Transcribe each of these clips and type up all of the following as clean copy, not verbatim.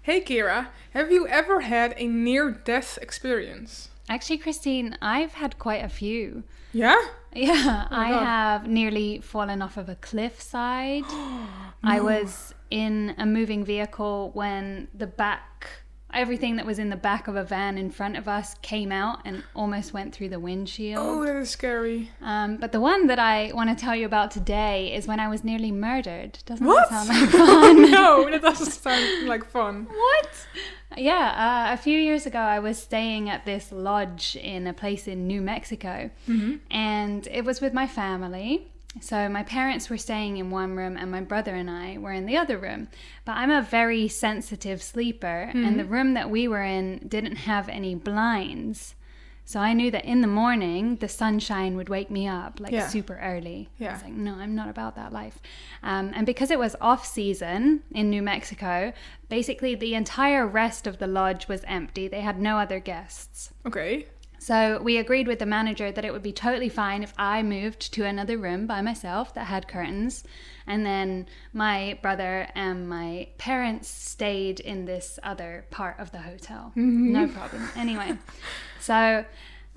Hey Kira, have you ever had a near-death experience? Actually, Christine, I've had quite a few. Yeah? Yeah, Oh my I God. have nearly fallen off of a cliffside. I was in a moving vehicle when everything that was in the back of a van in front of us came out and almost went through the windshield. Oh, that is scary. But the one that I want to tell you about today is when I was nearly murdered. Doesn't What? that sound like fun? No, that doesn't sound like fun. What? Yeah, a few years ago I was staying at this lodge in a place in New Mexico, and it was with my family. So my parents were staying in one room and my brother and I were in the other room. But I'm a very sensitive sleeper, and the room that we were in didn't have any blinds. So I knew that in the morning, the sunshine would wake me up super early. Yeah. I was like, no, I'm not about that life. And because it was off season in New Mexico, basically the entire rest of the lodge was empty. They had no other guests. Okay. So we agreed with the manager that it would be totally fine if I moved to another room by myself that had curtains. And then my brother and my parents stayed in this other part of the hotel. No problem. Anyway, so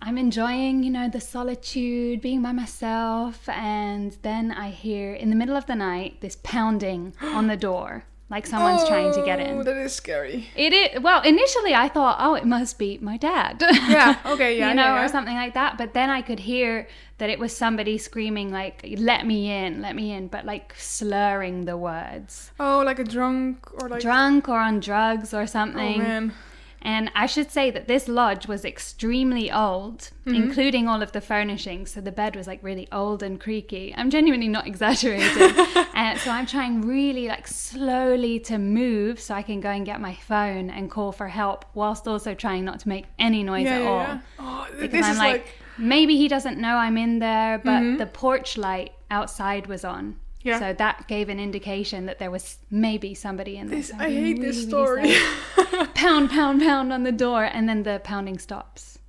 I'm enjoying, the solitude, being by myself. And then I hear in the middle of the night this pounding on the door. Like someone's trying to get in. Oh, that is scary. It is. Well, initially I thought, it must be my dad. Yeah, okay, yeah, yeah. Or something like that. But then I could hear that it was somebody screaming like, let me in, but like slurring the words. Oh, like a drunk or like... Drunk or on drugs or something. Oh, man. And I should say that this lodge was extremely old, including all of the furnishings. So the bed was like really old and creaky. I'm genuinely not exaggerating. And so I'm trying really slowly to move so I can go and get my phone and call for help, whilst also trying not to make any noise at all. Yeah. Oh, Because this I'm is like, maybe he doesn't know I'm in there, but the porch light outside was on. Yeah. So that gave an indication that there was maybe somebody in there. I hate this story. Really pound, pound, pound on the door, and then the pounding stops.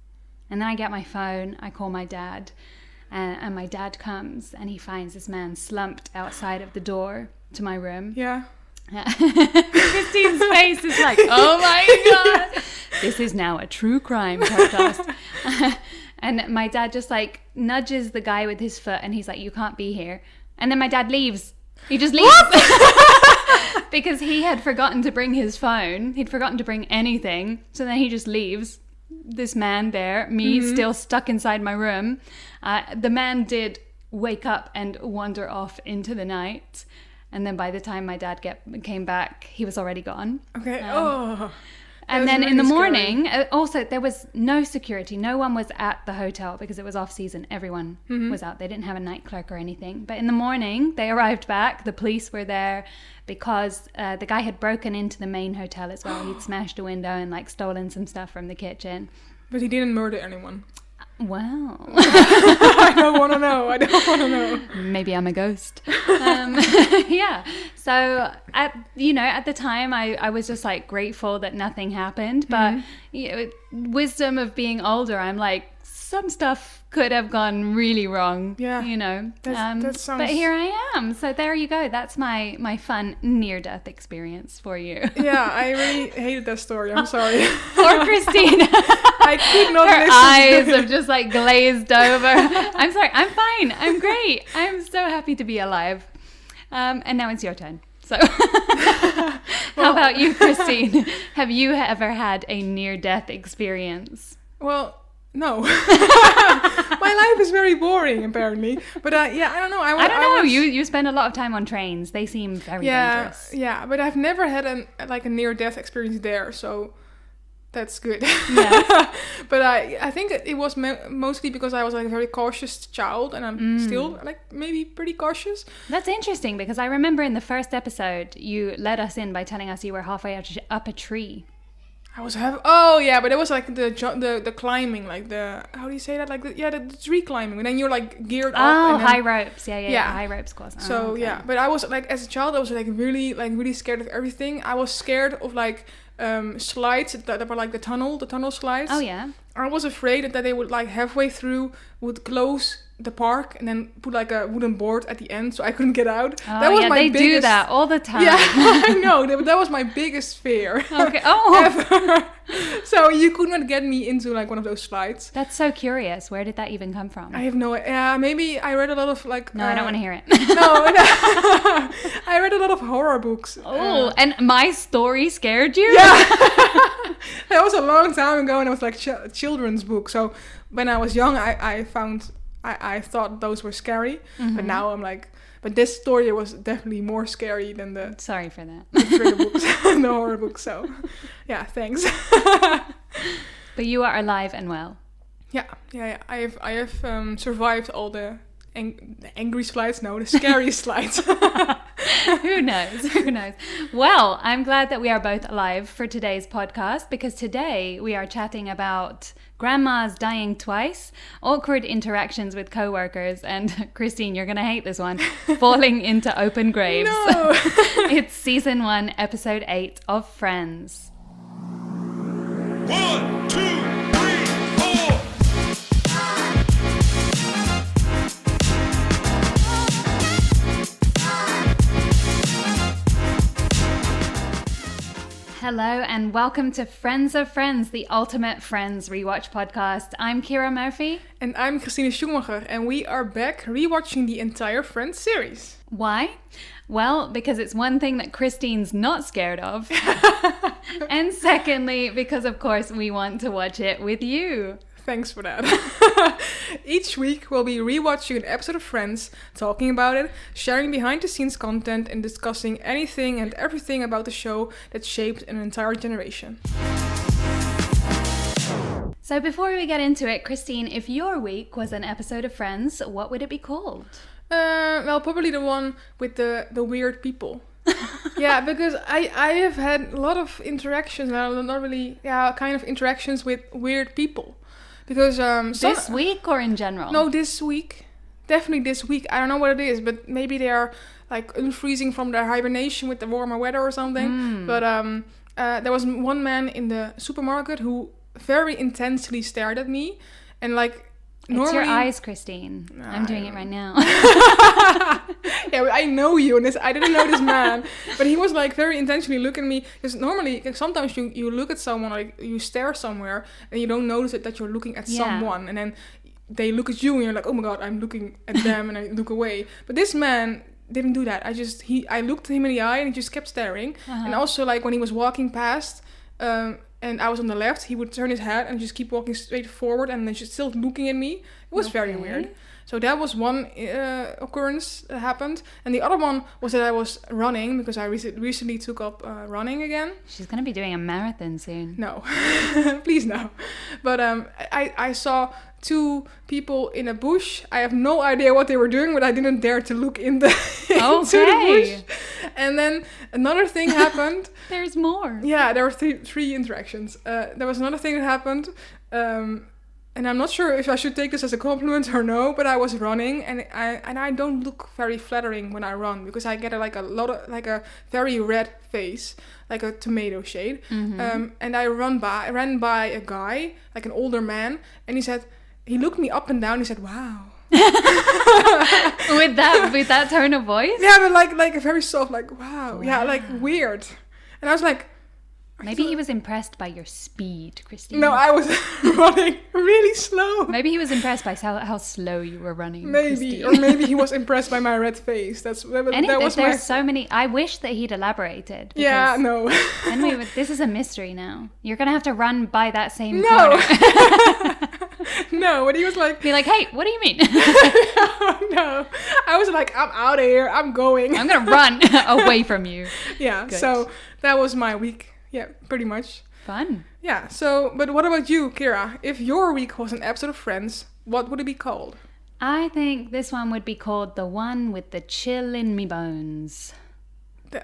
And then I get my phone, I call my dad, and my dad comes, and he finds this man slumped outside of the door to my room. Yeah. Christine's face is like, oh my God, this is now a true crime podcast. And my dad just nudges the guy with his foot, and he's like, you can't be here. And then my dad leaves. He just leaves. Because he had forgotten to bring his phone. He'd forgotten to bring anything. So then he just leaves. This man there, me still stuck inside my room. The man did wake up and wander off into the night. And then by the time my dad came back, he was already gone. Okay. And then really in the scary. morning, also there was no security. No one was at the hotel because it was off season. Everyone was out. They didn't have a night clerk or anything. But in the morning, they arrived back. The police were there because the guy had broken into the main hotel as well. He'd smashed a window and stolen some stuff from the kitchen. But he didn't murder anyone. Well, I don't want to know. Maybe I'm a ghost. Yeah. So at the time, I was just grateful that nothing happened. But wisdom of being older, I'm like, some stuff could have gone really wrong. Yeah. That sounds... But here I am. So there you go. That's my fun near-death experience for you. Yeah, I really hated that story. I'm sorry. Poor Christine. I could not Her listen eyes to it. have just glazed over. I'm sorry. I'm fine. I'm great. I'm so happy to be alive. And now it's your turn. So how about you, Christine? Have you ever had a near-death experience? Well, no. My life is very boring, apparently. But I don't know. I don't know. You spend a lot of time on trains. They seem very dangerous. Yeah, but I've never had a near-death experience there, so that's good. Yeah. But I think it was mostly because I was a very cautious child, and I'm still maybe pretty cautious. That's interesting because I remember in the first episode you let us in by telling us you were halfway up a tree. I was but it was the climbing, how do you say that? The tree climbing, and then you're geared up. Oh, and then, high ropes, yeah, high ropes course. So okay. yeah, but I was as a child, I was really scared of everything. I was scared of slides that were the tunnel slides. Oh yeah. I was afraid that they would like halfway through would close the park and then put like a wooden board at the end so I couldn't get out. Oh, That was yeah, my they biggest... do that all the time. Yeah, I know. That was my biggest fear. Okay. Oh, Ever. So you could not get me into like one of those slides. that's so curious. Where did that even come from? I have no... maybe I read a lot of like... No, I don't want to hear it. No, I read a lot of horror books. Oh, and my story scared you? Yeah. That was a long time ago and it was like children's book. So when I was young, I thought those were scary. But now I'm like... But this story was definitely more scary than the Sorry for that. thriller books and the horror books. So, yeah, thanks. But you are alive and well. Yeah. I have survived all the angry slides. No, the scary slides. Who knows? Well, I'm glad that we are both alive for today's podcast because today we are chatting about grandmas dying twice, awkward interactions with coworkers, and Christine, you're going to hate this one, falling into open graves. No. It's season 1, episode 8 of Friends. 1, 2, 3, 4. Hello and welcome to Friends of Friends, the ultimate Friends rewatch podcast. I'm Kira Murphy. And I'm Christine Schumacher, and we are back rewatching the entire Friends series. Why? Well, because it's one thing that Christine's not scared of. And secondly, because of course we want to watch it with you. Thanks for that. Each week we'll be rewatching an episode of Friends, talking about it, sharing behind the scenes content, and discussing anything and everything about the show that shaped an entire generation. So before we get into it, Christine, if your week was an episode of Friends, what would it be called? Well, probably the one with the weird people. Yeah, because I have had a lot of interactions, not really, kind of interactions with weird people. Because this week or in general? No, this week. Definitely this week. I don't know what it is, but maybe they are like unfreezing from their hibernation with the warmer weather or something. But there was one man in the supermarket who very intensely stared at me, and like It's your eyes, Christine. I'm doing it right now. Yeah, I know you, and I didn't know this man, but he was like very intentionally looking at me. Because normally, sometimes you look at someone, like you stare somewhere, and you don't notice it that you're looking at someone, and then they look at you, and you're like, oh my god, I'm looking at them, and I look away. But this man didn't do that. I looked at him in the eye, and he just kept staring. And also, like when he was walking past, and I was on the left, he would turn his head and just keep walking straight forward and then just still looking at me. It was very weird. So that was one occurrence that happened. And the other one was that I was running because I recently took up running again. She's going to be doing a marathon soon. No, please no. But I saw 2 people in a bush. I have no idea what they were doing, but I didn't dare to look into the bush. And then another thing happened. There's more. Yeah, there were three interactions. There was another thing that happened. And I'm not sure if I should take this as a compliment or no, but I was running, and I don't look very flattering when I run because I get a very red face, like a tomato shade. And I ran by a guy, like an older man, and he looked me up and down. He said, "Wow." with that tone of voice? Yeah, but like a very soft, like wow. Yeah, like weird. And I was like, maybe he was impressed by your speed, Christine. No, I was running really slow. Maybe he was impressed by how slow you were running. Maybe, Christine. or maybe he was impressed by my red face. There's so many. I wish that he'd elaborated. Yeah, no. And this is a mystery now. You're gonna have to run by that same corner. No, but he was like... Be like, hey, what do you mean? No. I was like, I'm out of here. I'm going. I'm gonna run away from you. Yeah, Good. So that was my week. Yeah, pretty much. Fun. Yeah, so, but what about you, Kira? If your week was an episode of Friends, what would it be called? I think this one would be called The One with the Chill in Me Bones.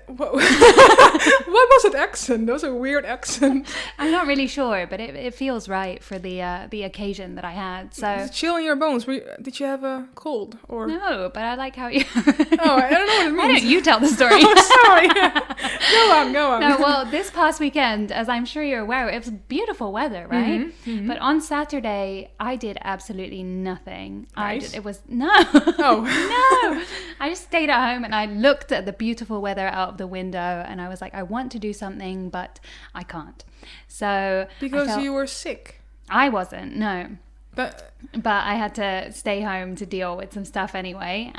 What was that accent? That was a weird accent. I'm not really sure, but it feels right for the occasion that I had. So Is it chill in your bones? Did you have a cold? Or no, but I like how you. Oh, I don't know what it means. Why don't you tell the story? Oh, sorry. Go on. No, well, this past weekend, as I'm sure you're aware, it was beautiful weather, right? Mm-hmm. But on Saturday, I did absolutely nothing. Nice. No. Oh. No. I just stayed at home and I looked at the beautiful weather out of the window and I was like, I want to do something, but I can't. So Because you were sick. I wasn't, no. But I had to stay home to deal with some stuff anyway.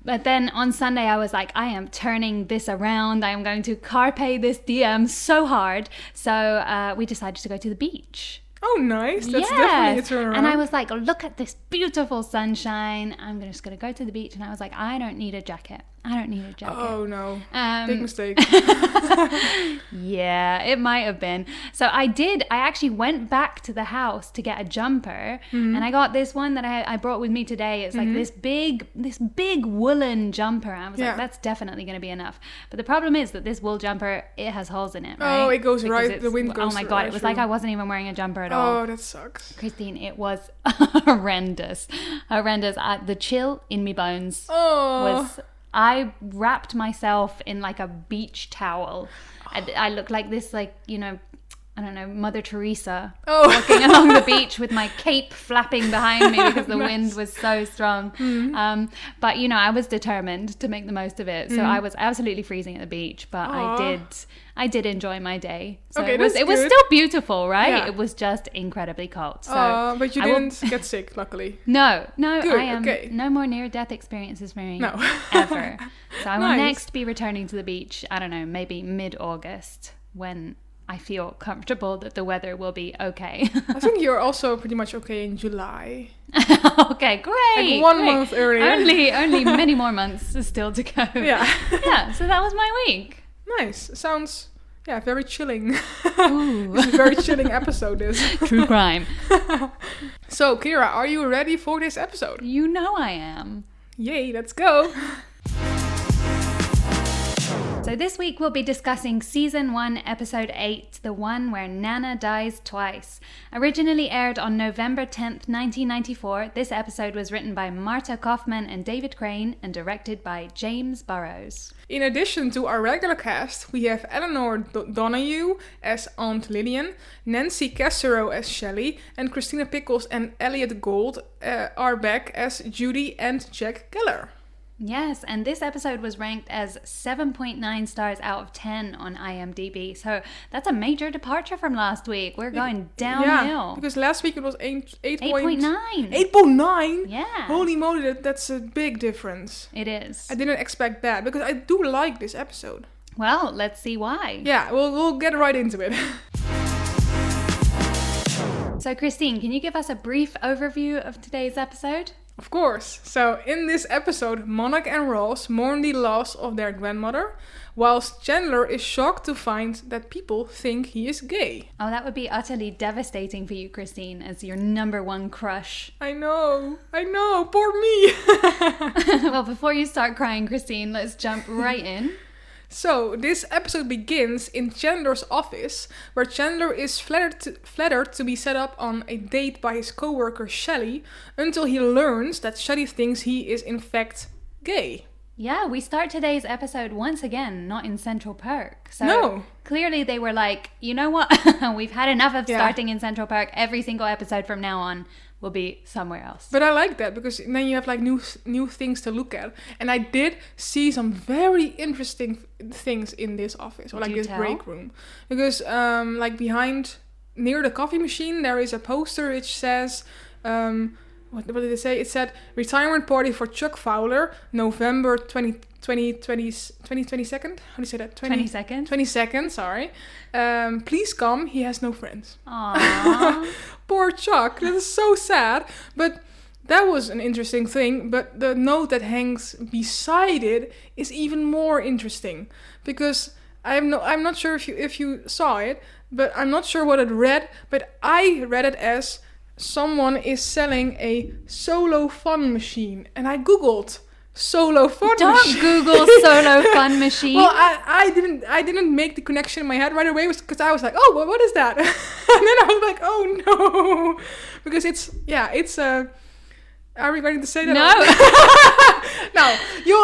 But then on Sunday, I was like, I am turning this around. I am going to carpe this DM so hard. So we decided to go to the beach. oh, nice. That's definitely a turnaround. And I was like, look at this beautiful sunshine. I'm just going to go to the beach. And I was like, I don't need a jacket. Oh, no. Big mistake. Yeah, it might have been. So I actually went back to the house to get a jumper. And I got this one that I brought with me today. It's like this big woolen jumper. I was like, that's definitely going to be enough. But the problem is that this wool jumper, it has holes in it, right? Oh, it goes Because right, the wind goes Oh my God, right it was through. like I wasn't even wearing a jumper at all. Oh, that sucks. Christine, it was horrendous. The chill in me bones was... I wrapped myself in like a beach towel. I looked like this, like, you know, I don't know, Mother Teresa walking along the beach with my cape flapping behind me because the wind was so strong. But, you know, I was determined to make the most of it. So I was absolutely freezing at the beach, but I did enjoy my day. So Okay, it was good. still beautiful, right? Yeah. It was just incredibly cold. So But you didn't get sick, luckily. No, Good, I am okay. no more near-death experiences for me. No. Ever. So I will Nice. next be returning to the beach, I don't know, maybe mid-August when I feel comfortable that the weather will be okay. I think you're also pretty much okay in July. Okay, great. Like 1 great. month earlier. Only many more months still to go. Yeah. Yeah, so that was my week. Nice. Sounds, very chilling. Ooh. It's a very chilling episode, this. True crime. So, Kira, are you ready for this episode? You know I am. Yay, let's go. So this week we'll be discussing Season 1, Episode 8, the one where Nana dies twice. Originally aired on November 10th, 1994, this episode was written by Marta Kaufman and David Crane and directed by James Burrows. In addition to our regular cast, we have Eleanor Donahue as Aunt Lillian, Nancy Casserow as Shelley, and Christina Pickles and Elliot Gould are back as Judy and Jack Keller. Yes, and this episode was ranked as 7.9 stars out of 10 on IMDb. So that's a major departure from last week. We're going downhill. Yeah, because last week it was 8.9. 8.9? Yeah. Holy moly, that's a big difference. It is. I didn't expect that, because I do like this episode. Well, let's see why. Yeah, we'll get right into it. So, Christine, can you give us a brief overview of today's episode? Of course. So, in this episode, Monarch and Ross mourn the loss of their grandmother, whilst Chandler is shocked to find that people think he is gay. Oh, that would be utterly devastating for you, Christine, as your number one crush. I know, poor me. Well, before you start crying, Christine, let's jump right in. So, this episode begins in Chandler's office, where Chandler is flattered to be set up on a date by his coworker Shelley, until he learns that Shelley thinks he is in fact gay. Yeah, we start today's episode once again, not in Central Park. So No. Clearly they were like, you know what? We've had enough of starting in Central Park. Every single episode from now on will be somewhere else. But I like that, because then you have like new things to look at. And I did see some very interesting things in this office, or like this break room. Because like behind, near the coffee machine, there is a poster which says, what did it say? It said, retirement party for Chuck Fowler, November 22nd? How do you say that? 22nd? 22nd, sorry. Please come, he has no friends. Aww. Poor Chuck, that is so sad. But that was an interesting thing. But the note that hangs beside it is even more interesting. Because I'm not sure if you saw it, but I'm not sure what it read. But I read it as, someone is selling a solo fun machine. And I googled solo fun Don't machine. Google solo fun machine. Well, I didn't make the connection in my head right away because I was like, oh, well, what is that? And then I was like, oh no, because it's are we going to say that? No. No,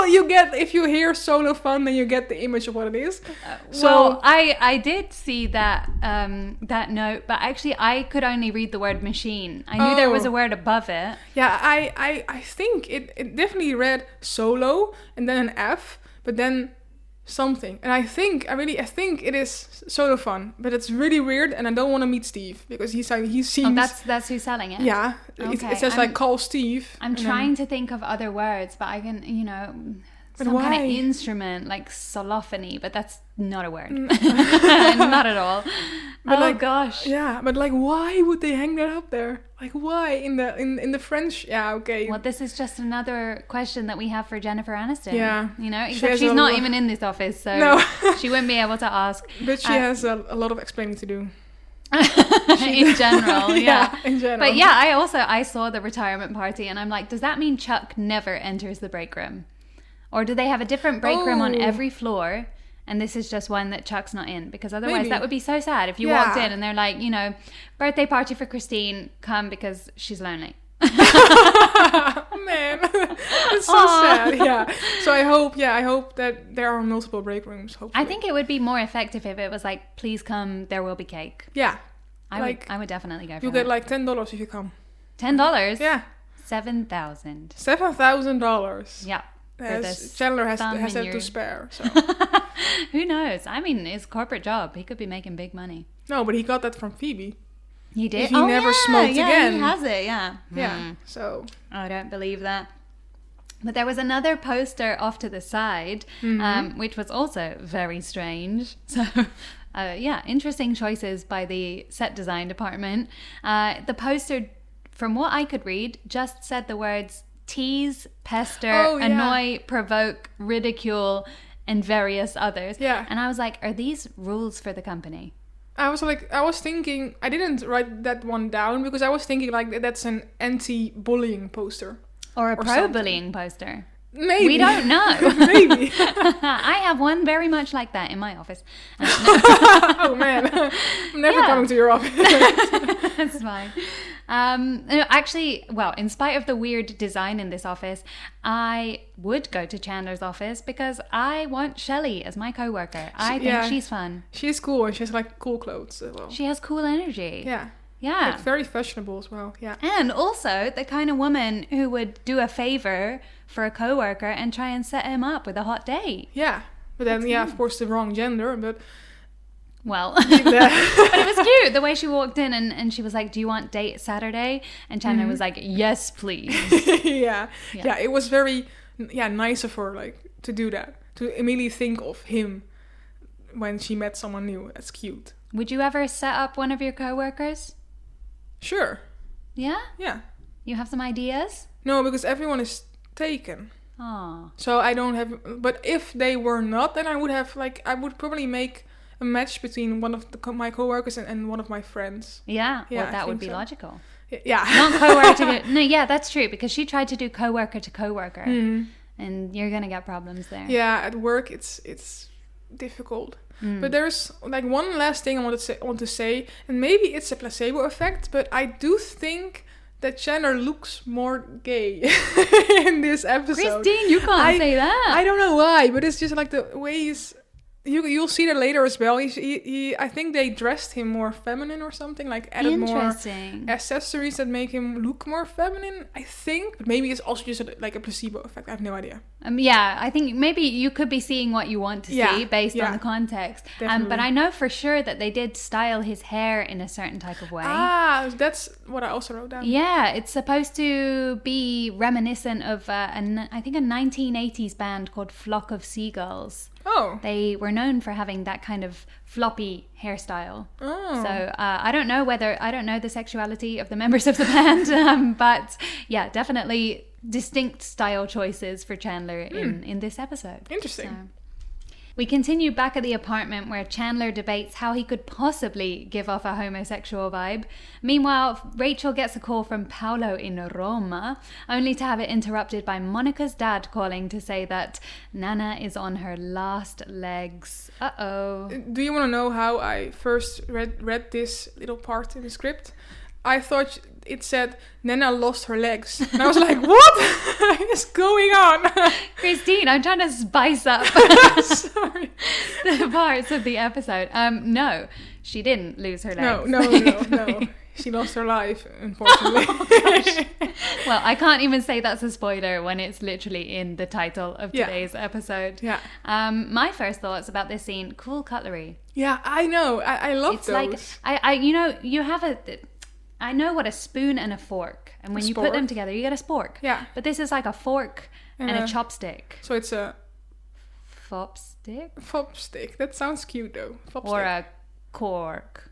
you get, if you hear solo fun, then you get the image of what it is. Well, I did see that that note, but actually I could only read the word machine. I knew there was a word above it. Yeah, I think it definitely read solo and then an F, but then something. And I think it is solo fun, but it's really weird, and I don't want to meet Steve because he seems. Oh, that's who's selling it. Yeah, Okay. it says like call Steve. I'm trying to think of other words, but I can, some kind of instrument like solophony, but that's not a word. Not at all. But gosh. Yeah, but like, why would they hang that up there? Like, why in the French? Yeah, okay. Well, this is just another question that we have for Jennifer Aniston. Yeah, except she's not even in this office, so no. She wouldn't be able to ask. But she has a lot of explaining to do. In general, yeah. In general. But yeah, I saw the retirement party, and I'm like, does that mean Chuck never enters the break room? Or do they have a different break room on every floor, and this is just one that Chuck's not in? Because otherwise that would be so sad if you walked in and they're like, birthday party for Christine, come because she's lonely. Man, it's so sad. Yeah. So I hope that there are multiple break rooms. Hopefully. I think it would be more effective if it was like, please come, there will be cake. Yeah. I would definitely go for you that. get like $10 if you come. $10? Yeah. $7,000. $7,000. Yeah. Chandler has that to spare. So. Who knows? I mean, it's a corporate job. He could be making big money. No, but he got that from Phoebe. He did? If he never smoked again. He has it, yeah. Yeah, so. I don't believe that. But there was another poster off to the side, which was also very strange. So, interesting choices by the set design department. The poster, from what I could read, just said the words tease, pester, annoy, provoke, ridicule, and various others. Yeah. And I was like, are these rules for the company? I was thinking, I didn't write that one down because I was thinking like that's an anti-bullying poster. Or a pro-bullying poster. Maybe. We don't know. Maybe. I have one very much like that in my office. Oh man, I'm never coming to your office. That's fine. Actually, well, in spite of the weird design in this office, I would go to Chandler's office because I want Shelley as my coworker. I think she's fun. She's cool and she has like cool clothes as well. She has cool energy. Yeah. Yeah. Like very fashionable as well. Yeah. And also the kind of woman who would do a favor for a coworker and try and set him up with a hot date. Yeah. But then, of course, the wrong gender, but... Well, but it was cute the way she walked in and she was like, do you want date Saturday? And Chandler was like, yes, please. Yeah, it was very nice of her like to do that, to immediately think of him when she met someone new. That's cute. Would you ever set up one of your coworkers? Sure. Yeah? Yeah. You have some ideas? No, because everyone is taken. Oh. So I don't have, but if they were not, then I would probably make a match between one of my coworkers and one of my friends. Yeah, well, that would be logical. Yeah. Not coworker to... No, yeah, that's true, because she tried to do coworker to coworker, and you're going to get problems there. Yeah, at work it's difficult. But there's like one last thing I want to say, and maybe it's a placebo effect, but I do think that Chandler looks more gay in this episode. Christine, you can't say that. I don't know why, but it's just like the way he's... You'll see that later as well. He I think they dressed him more feminine or something, like added more accessories that make him look more feminine, I think. But maybe it's also just like a placebo effect. I have no idea. Yeah, I think maybe you could be seeing what you want to see based on the context. But I know for sure that they did style his hair in a certain type of way. Ah, that's what I also wrote down. Yeah, it's supposed to be reminiscent of, I think, a 1980s band called Flock of Seagulls. Oh. They were known for having that kind of floppy hairstyle. Oh. So I don't know the sexuality of the members of the band, but yeah, definitely distinct style choices for Chandler in this episode. Interesting. So. We continue back at the apartment where Chandler debates how he could possibly give off a homosexual vibe. Meanwhile, Rachel gets a call from Paolo in Roma, only to have it interrupted by Monica's dad calling to say that Nana is on her last legs. Uh-oh. Do you want to know how I first read this little part in the script? I thought it said Nana lost her legs. And I was like, what is going on? Christine, I'm trying to spice up Sorry. the parts of the episode. No, she didn't lose her legs. No. She lost her life, unfortunately. Well, I can't even say that's a spoiler when it's literally in the title of today's episode. Yeah. My first thoughts about this scene, cool cutlery. Yeah, I know. I love those. It's like, you have I know what a spoon and a fork, and when you put them together, you get a spork. Yeah. But this is like a fork and a chopstick. So it's a... Fopstick? Fopstick. That sounds cute, though. Fopstick. Or a cork.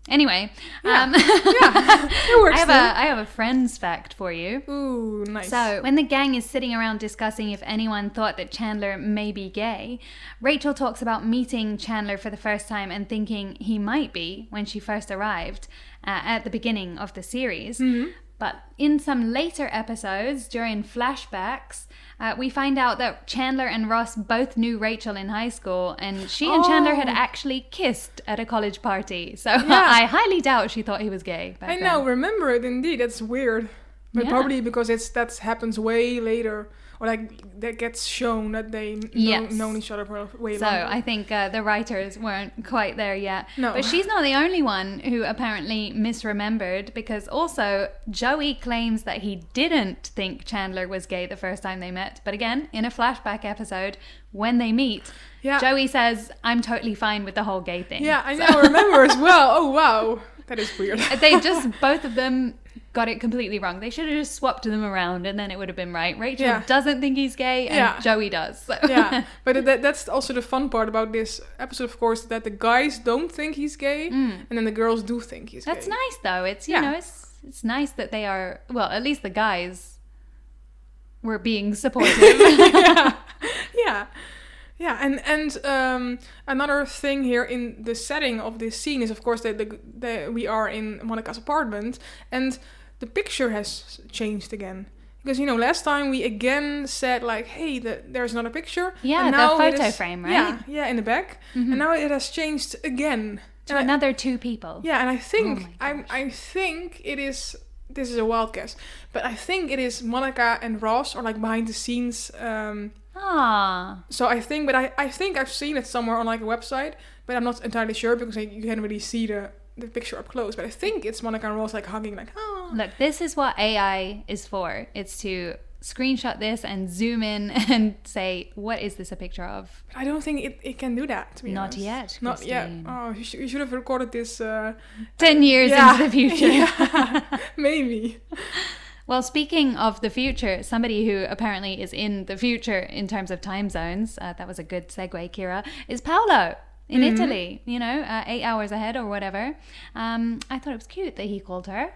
Anyway, it works. I have a friend's fact for you. Ooh, nice. So, when the gang is sitting around discussing if anyone thought that Chandler may be gay, Rachel talks about meeting Chandler for the first time and thinking he might be when she first arrived at the beginning of the series. Mm-hmm. But in some later episodes, during flashbacks, we find out that Chandler and Ross both knew Rachel in high school, and she and Chandler had actually kissed at a college party. So I highly doubt she thought he was gay back then. Remember it indeed. That's weird. But probably because that happens way later. Or like that gets shown that they known each other for way longer. So I think the writers weren't quite there yet. No. But she's not the only one who apparently misremembered, because also Joey claims that he didn't think Chandler was gay the first time they met. But again, in a flashback episode, when they meet, Joey says, I'm totally fine with the whole gay thing. Yeah, I now remember as well. Oh, wow. That is weird. They just, both of them got it completely wrong. They should have just swapped them around and then it would have been right. Rachel doesn't think he's gay and Joey does. So. Yeah, but that's also the fun part about this episode, of course, that the guys don't think he's gay and then the girls do think he's gay. That's nice, though. It's, you know, it's nice that they are, well, at least the guys were being supportive. Yeah, and another thing here in the setting of this scene is, of course, that we are in Monica's apartment, and the picture has changed again. Because, you know, last time we again said, like, hey, there's another picture. Yeah, and now the photo frame, right? Yeah, in the back. Mm-hmm. And now it has changed again. To another two people. Yeah, and I think, I think it is, this is a wild guess, but I think it is Monica and Ross, or like behind the scenes. So I think, but I think I've seen it somewhere on like a website, but I'm not entirely sure because you can't really see the picture up close. But I think it's Monica and Ross like hugging, like, oh. Look, this is what AI is for. It's to screenshot this and zoom in and say, what is this a picture of? But I don't think it can do that, to be honest. Not yet. Oh, you should have recorded this 10 years into the future. Yeah, maybe. Well, speaking of the future, somebody who apparently is in the future in terms of time zones, that was a good segue, Kira, is Paolo in Italy, 8 hours ahead or whatever. I thought it was cute that he called her.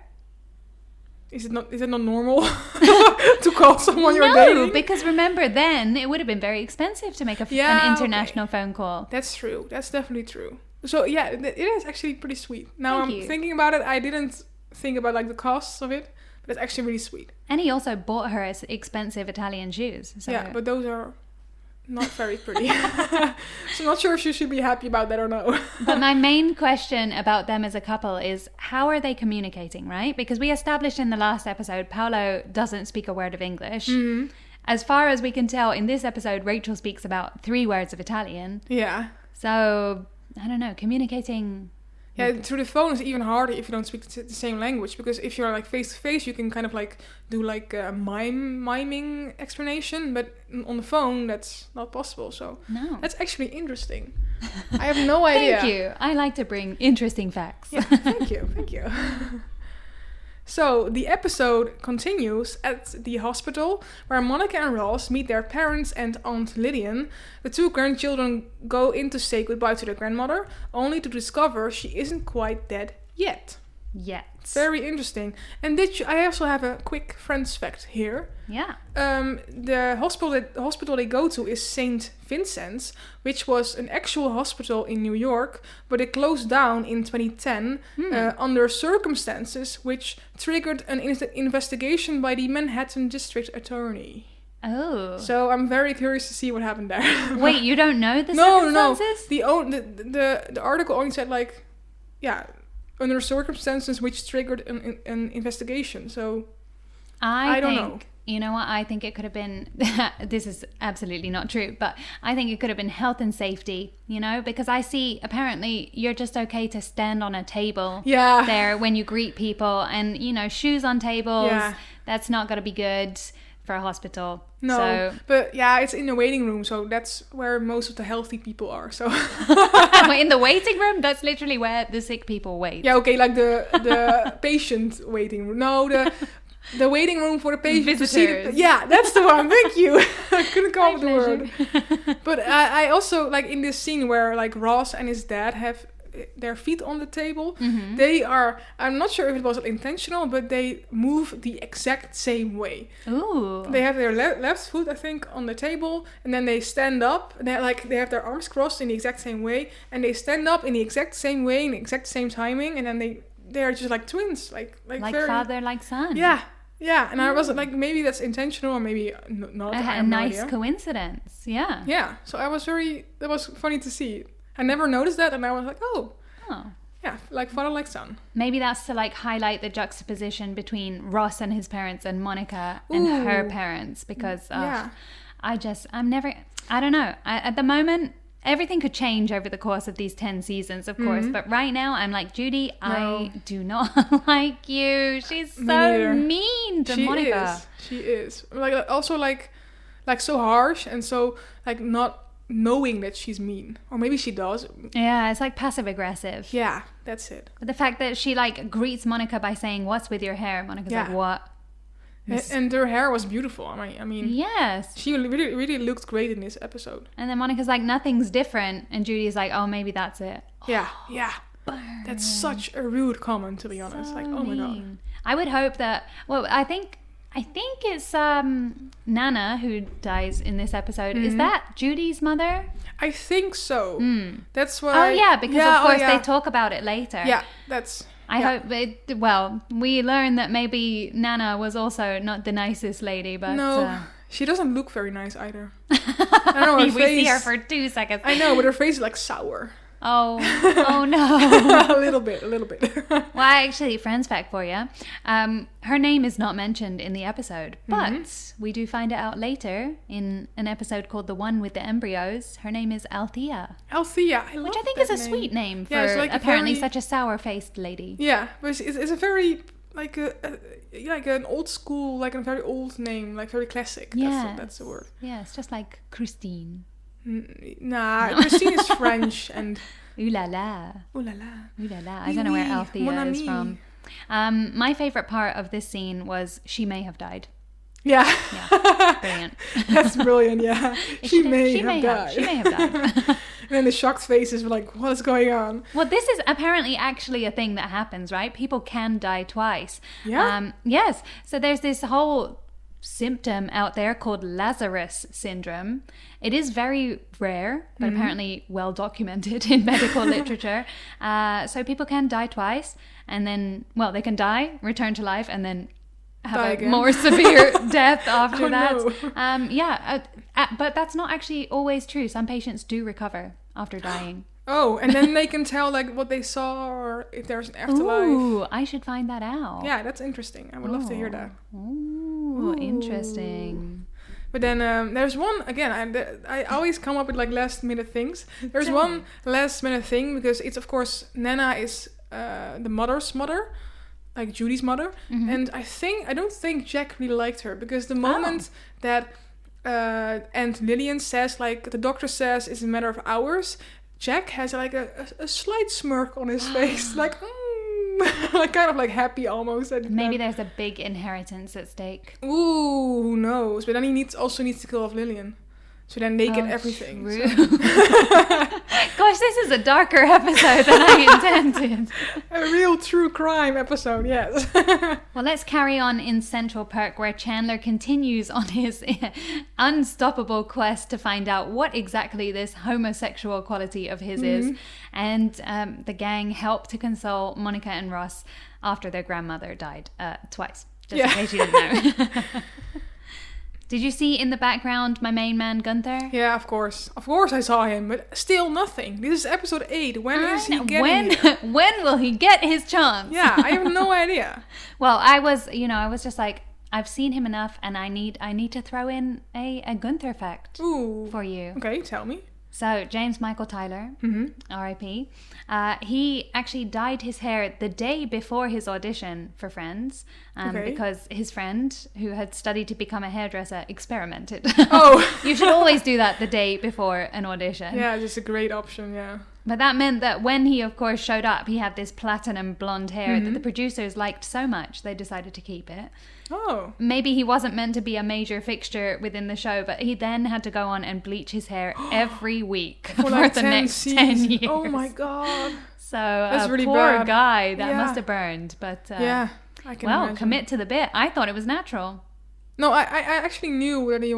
Is it not normal to call someone you're dating? No, because remember then it would have been very expensive to make an international phone call. That's true. That's definitely true. So yeah, it is actually pretty sweet. Now I'm thinking about it, I didn't think about like the costs of it. But it's actually really sweet. And he also bought her expensive Italian shoes. So. Yeah, but those are not very pretty. So I'm not sure if you should be happy about that or no. But my main question about them as a couple is, how are they communicating, right? Because we established in the last episode, Paolo doesn't speak a word of English. Mm-hmm. As far as we can tell, in this episode, Rachel speaks about 3 words of Italian. Yeah. So, I don't know, communicating... Yeah, through the phone is even harder if you don't speak the same language, because if you're like face to face, you can kind of like do like a miming explanation, but on the phone that's not possible. So that's actually interesting. I have no idea. Thank you. I like to bring interesting facts. Yeah, thank you. So the episode continues at the hospital where Monica and Ross meet their parents and Aunt Lydian. The 2 grandchildren go in to say goodbye to their grandmother, only to discover she isn't quite dead yet. Yes. Very interesting. And I also have a quick friends fact here. Yeah. The hospital they go to is St. Vincent's, which was an actual hospital in New York, but it closed down in 2010 under circumstances which triggered an investigation by the Manhattan District Attorney. Oh. So I'm very curious to see what happened there. Wait, you don't know the circumstances? No. The article only said like, under circumstances which triggered an investigation. So I don't know. You know what? I think it could have been, this is absolutely not true, but I think it could have been health and safety, because I see apparently you're just okay to stand on a table there when you greet people and, shoes on tables. Yeah. That's not going to be good for a hospital. No, so. But it's in the waiting room, so that's where most of the healthy people are. So in the waiting room, that's literally where the sick people wait. Yeah, okay, like the patient waiting room. No, the waiting room for the patient. Visitors. That's the one. Thank you. I couldn't come up with the word. But I also like in this scene where like Ross and his dad have their feet on the table. Mm-hmm. They are, I'm not sure if it was intentional, but they move the exact same way. Ooh. They have their left foot, I think, on the table, and then they stand up. And they have their arms crossed in the exact same way, and they stand up in the exact same way, in the exact same timing, and then they are just like twins, like very, father, like son. Yeah, and I was like, maybe that's intentional, or maybe not. A nice coincidence. Yeah. Yeah. So that was funny to see. I never noticed that, and I was like, oh. Yeah, like father, like son. Maybe that's to like highlight the juxtaposition between Ross and his parents and Monica and her parents, because I don't know. At the moment, everything could change over the course of these 10 seasons, of course. But right now, I'm like, Judy, no. I do not like you. She's so mean to Monica. She is. Like also like so harsh and so like not knowing that she's mean, or maybe she does. Yeah, it's like passive aggressive. Yeah, that's it. But the fact that she like greets Monica by saying, "What's with your hair?" Monica's like, "What?" And her hair was beautiful. I mean, yes, she really, really looked great in this episode. And then Monica's like, "Nothing's different," and Judy's like, "Oh, maybe that's it." Yeah. Burn. That's such a rude comment, to be honest. Like, oh my god. I would hope that. Well, I think it's Nana who dies in this episode. Mm-hmm. Is that Judy's mother? I think so. That's why. Oh yeah, because of course they talk about it later. Yeah, that's. I hope it. Well, we learn that maybe Nana was also not the nicest lady, but no, she doesn't look very nice either. I don't know. Her we see her for 2 seconds. I know, but her face is like sour. Oh no. a little bit. Well, actually, friends fact for you. Her name is not mentioned in the episode, but we do find it out later in an episode called The One with the Embryos. Her name is Althea. Althea, which I think is a sweet name for apparently such a sour-faced lady. Yeah, but it's a very like an old school, like a very old name, like very classic. Yeah, that's the word. Yeah, it's just like Christine. Nah, Christine is French and ooh la la. Ooh la la. Ooh la la. I don't know where Althea is from. My favorite part of this scene was she may have died. Yeah. Brilliant. That's brilliant, yeah. She may have died. She may have died. And then the shocked faces were like, what is going on? Well, this is apparently actually a thing that happens, right? People can die twice. Yeah. Yes. So there's this whole symptom out there called Lazarus syndrome. It is very rare, but apparently well documented in medical literature. So people can die twice, and then, well, they can die, return to life, and then have a more severe death after that. No. But that's not actually always true. Some patients do recover after dying. Oh, and then they can tell like what they saw or if there's an afterlife. Ooh, I should find that out. Yeah, that's interesting. I would love to hear that. Ooh, interesting. But then there's one, again, I always come up with like last minute things. There's one last minute thing because it's, of course, Nana is the mother's mother, like Judy's mother. Mm-hmm. And I don't think Jack really liked her because the moment that Aunt Lillian says, like the doctor says it's a matter of hours, Jack has like a slight smirk on his face, like like kind of like happy almost. Maybe there's a big inheritance at stake. Ooh, who knows? But then he also needs to kill off Lillian. So then they get everything. True. Gosh, this is a darker episode than I intended. A real true crime episode, yes. Well, let's carry on in Central Perk, where Chandler continues on his unstoppable quest to find out what exactly this homosexual quality of his is. And the gang help to console Monica and Ross after their grandmother died twice, just in case you didn't know. Did you see in the background my main man Gunther? Yeah, of course. Of course I saw him, but still nothing. This is episode 8. When is he getting here? When will he get his chance? Yeah, I have no idea. Well, I was just like, I've seen him enough, and I need to throw in a Gunther fact for you. Okay, tell me. So, James Michael Tyler, R.I.P., he actually dyed his hair the day before his audition for Friends, because his friend, who had studied to become a hairdresser, experimented. Oh! You should always do that the day before an audition. Yeah, it's a great option, yeah. But that meant that when he, of course, showed up, he had this platinum blonde hair that the producers liked so much, they decided to keep it. Oh. Maybe he wasn't meant to be a major fixture within the show, but he then had to go on and bleach his hair every week for like the next 10 years. Oh my God. So That's really poor bad. guy, that must have burned. But yeah, I can imagine. Commit to the bit. I thought it was natural. No, I actually knew that he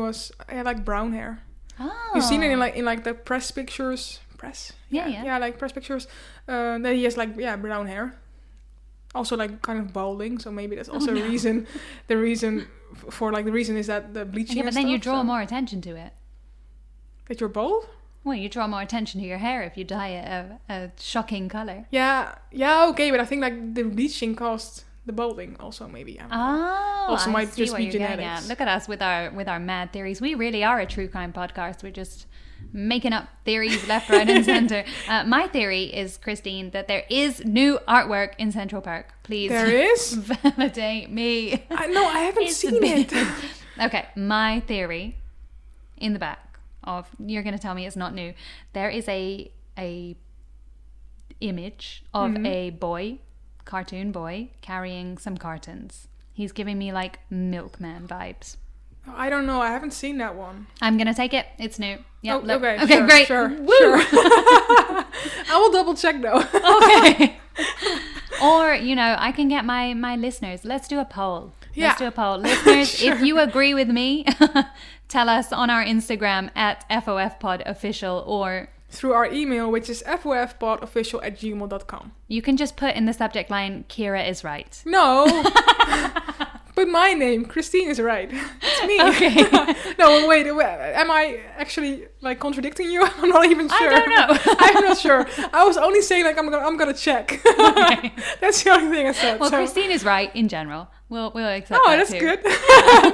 had like brown hair. Oh. You've seen it in like the press pictures. Press? Yeah, like press pictures. That he has like brown hair. Also like kind of balding, so maybe that's also a reason. The reason is that the bleaching. Yeah, but then you draw more attention to it. That you're bald? Well, you draw more attention to your hair if you dye it a shocking color. Yeah, okay, but I think like the bleaching caused the balding also maybe. Also might just be genetics. Look at us with our mad theories. We really are a true crime podcast. We're just making up theories left, right, and center. My theory is, Christine, that there is new artwork in Central Park. Please, there is. Validate me. No, I haven't seen it. Okay, my theory in the back of, you're going to tell me it's not new. There is a image of a cartoon boy carrying some cartons. He's giving me like milkman vibes. I don't know. I haven't seen that one. I'm gonna take it. It's new. Yeah. Okay. Okay. Sure, great. Sure. Woo! Sure. I will double check though. Okay. Or I can get my listeners. Let's do a poll. Yeah. Let's do a poll. Listeners, Sure. if you agree with me, tell us on our Instagram at FOFPodOfficial, or through our email, which is fofpodofficial@gmail.com. You can just put in the subject line, Kira is right. No. Put my name. Christine is right. It's me. Okay. No, wait. Am I actually like contradicting you? I'm not even sure. I don't know. I'm not sure. I was only saying like I'm gonna check. Okay. That's the only thing I said. Well, Christine is right in general. We'll accept that. Oh, that's too. good.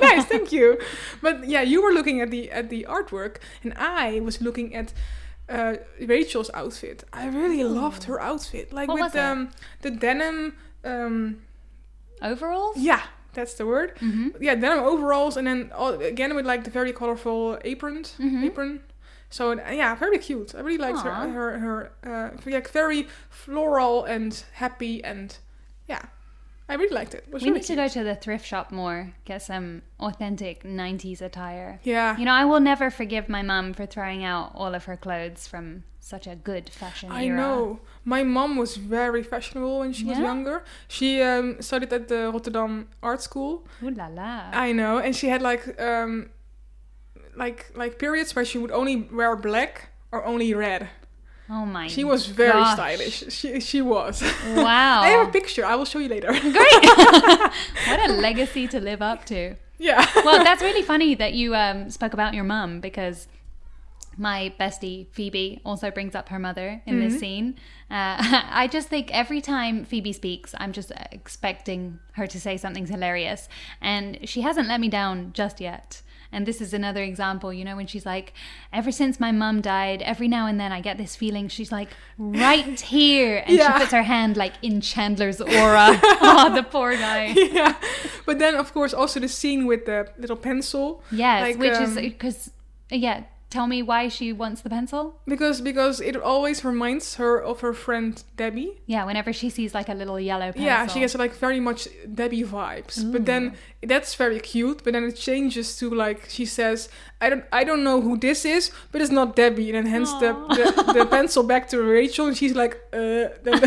Nice, thank you. But yeah, you were looking at the artwork, and I was looking at Rachel's outfit. I really loved her outfit, like what with the denim overalls. Yeah, that's the word. Mm-hmm. Yeah, denim overalls, and then again with like the very colorful apron. So yeah, very cute. I really liked her like very floral and happy, and yeah, I really liked it. We need to go to the thrift shop more, get some authentic 90s attire. Yeah. I will never forgive my mum for throwing out all of her clothes from such a good fashion era. I know. My mom was very fashionable when she was younger. She studied at the Rotterdam Art School. Ooh la la. I know. And she had like periods where she would only wear black or only red. Oh my! She was very stylish. She was. Wow! I have a picture. I will show you later. Great! What a legacy to live up to. Yeah. Well, that's really funny that you spoke about your mum, because my bestie Phoebe also brings up her mother in this scene. I just think every time Phoebe speaks, I'm just expecting her to say something hilarious, and she hasn't let me down just yet. And this is another example, when she's like, ever since my mum died, every now and then I get this feeling, she's like, right here. And she puts her hand like in Chandler's aura. Oh, the poor guy. Yeah. But then, of course, also the scene with the little pencil. Yes, like, which is because, tell me why she wants the pencil. Because it always reminds her of her friend Debbie. Yeah, whenever she sees like a little yellow pencil. Yeah, she gets like very much Debbie vibes. But then that's very cute. But then it changes to like she says, I don't know who this is, but it's not Debbie. And then hands the pencil back to Rachel, and she's like, then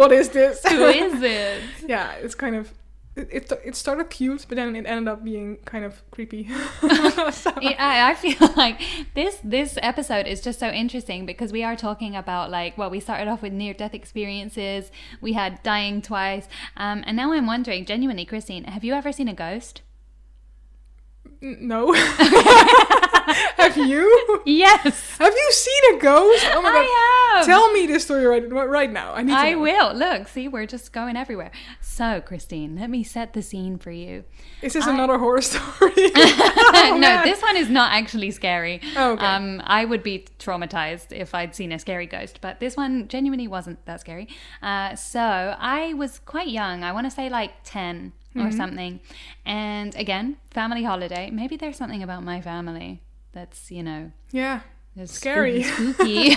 what is this? Who is it? Yeah, it's kind of. It started cute, but then it ended up being kind of creepy. I feel like this episode is just so interesting because we are talking about like, well, we started off with near-death experiences, we had dying twice, and now I'm wondering, genuinely, Christine, have you ever seen a ghost? No. Have you? Yes. Have you seen a ghost? Oh my god! I have. Tell me this story right now. I need to know. I will. Look, see, we're just going everywhere. So, Christine, let me set the scene for you. Is this another horror story? No, this one is not actually scary. Oh, okay. I would be traumatized if I'd seen a scary ghost, but this one genuinely wasn't that scary. So I was quite young. I want to say like 10 or something. And again, family holiday. Maybe there's something about my family that's, Yeah. it's Scary. spooky.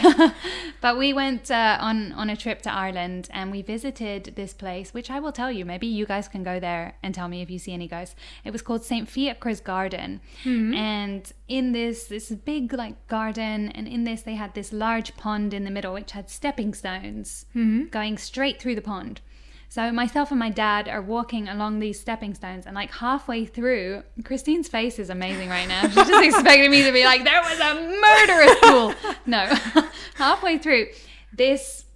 But we went on a trip to Ireland and we visited this place, which I will tell you, maybe you guys can go there and tell me if you see any ghosts. It was called St. Fiacre's Garden. And in this big like garden, and in this they had this large pond in the middle which had stepping stones going straight through the pond. So myself and my dad are walking along these stepping stones, and like halfway through, Christine's face is amazing right now. She's just expecting me to be like, there was a murderous pool. No, halfway through, this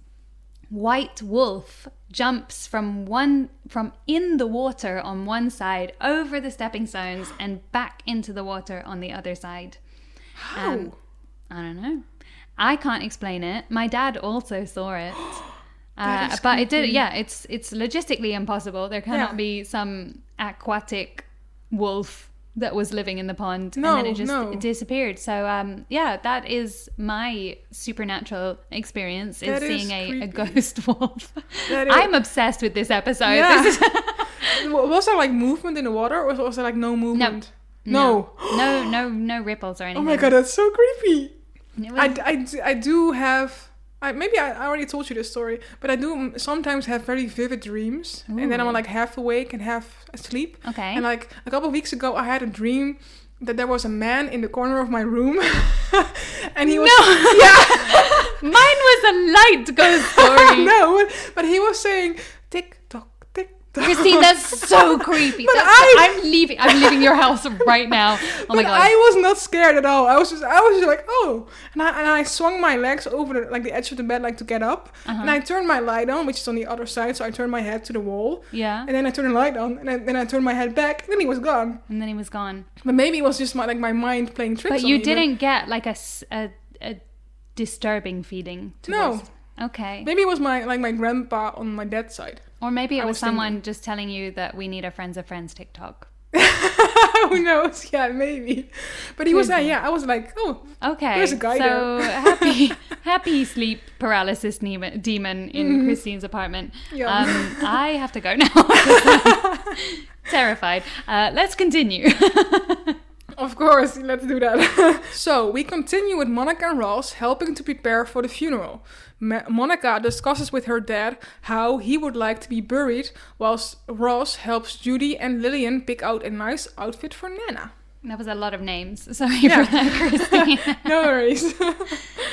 white wolf jumps from in the water on one side over the stepping stones and back into the water on the other side. How? I don't know. I can't explain it. My dad also saw it. But it did, yeah, it's logistically impossible. There cannot be some aquatic wolf that was living in the pond and then it disappeared. So, yeah, that is my supernatural experience, is seeing a ghost wolf. I'm obsessed with this episode. Yeah. Was there like movement in the water, or was there like no movement? No ripples or anything. Oh my god, that's so creepy. Was... I do have... maybe I already told you this story, but I do sometimes have very vivid dreams. Ooh. And then I'm like half awake and half asleep. Okay. And like a couple of weeks ago, I had a dream that there was a man in the corner of my room. And he was... Yeah. Mine was a light ghost story. No, but he was saying, tick-tock, tick-tock. Christine, that's so creepy. I'm leaving your house right now. Oh my god! I was not scared at all. I was just like, oh, and I swung my legs over the edge of the bed, like to get up, and I turned my light on, which is on the other side. So I turned my head to the wall. Yeah. And then I turned the light on, and then I turned my head back, and then he was gone. But maybe it was just my mind playing tricks. But on you me, didn't get like a disturbing feeling. No. Okay. Maybe it was my grandpa on my dad's side. Or maybe it was someone just telling you that we need a Friends of Friends TikTok. Who knows? Yeah, maybe. But he was there. Yeah, I was like, oh, okay. There's a guy there. happy sleep paralysis demon in Christine's apartment. Yeah. I have to go now. Terrified. Let's continue. Of course, let's do that. So, we continue with Monica and Ross helping to prepare for the funeral. Monica discusses with her dad how he would like to be buried, whilst Ross helps Judy and Lillian pick out a nice outfit for Nana. That was a lot of names. Sorry for that, Christine. No worries.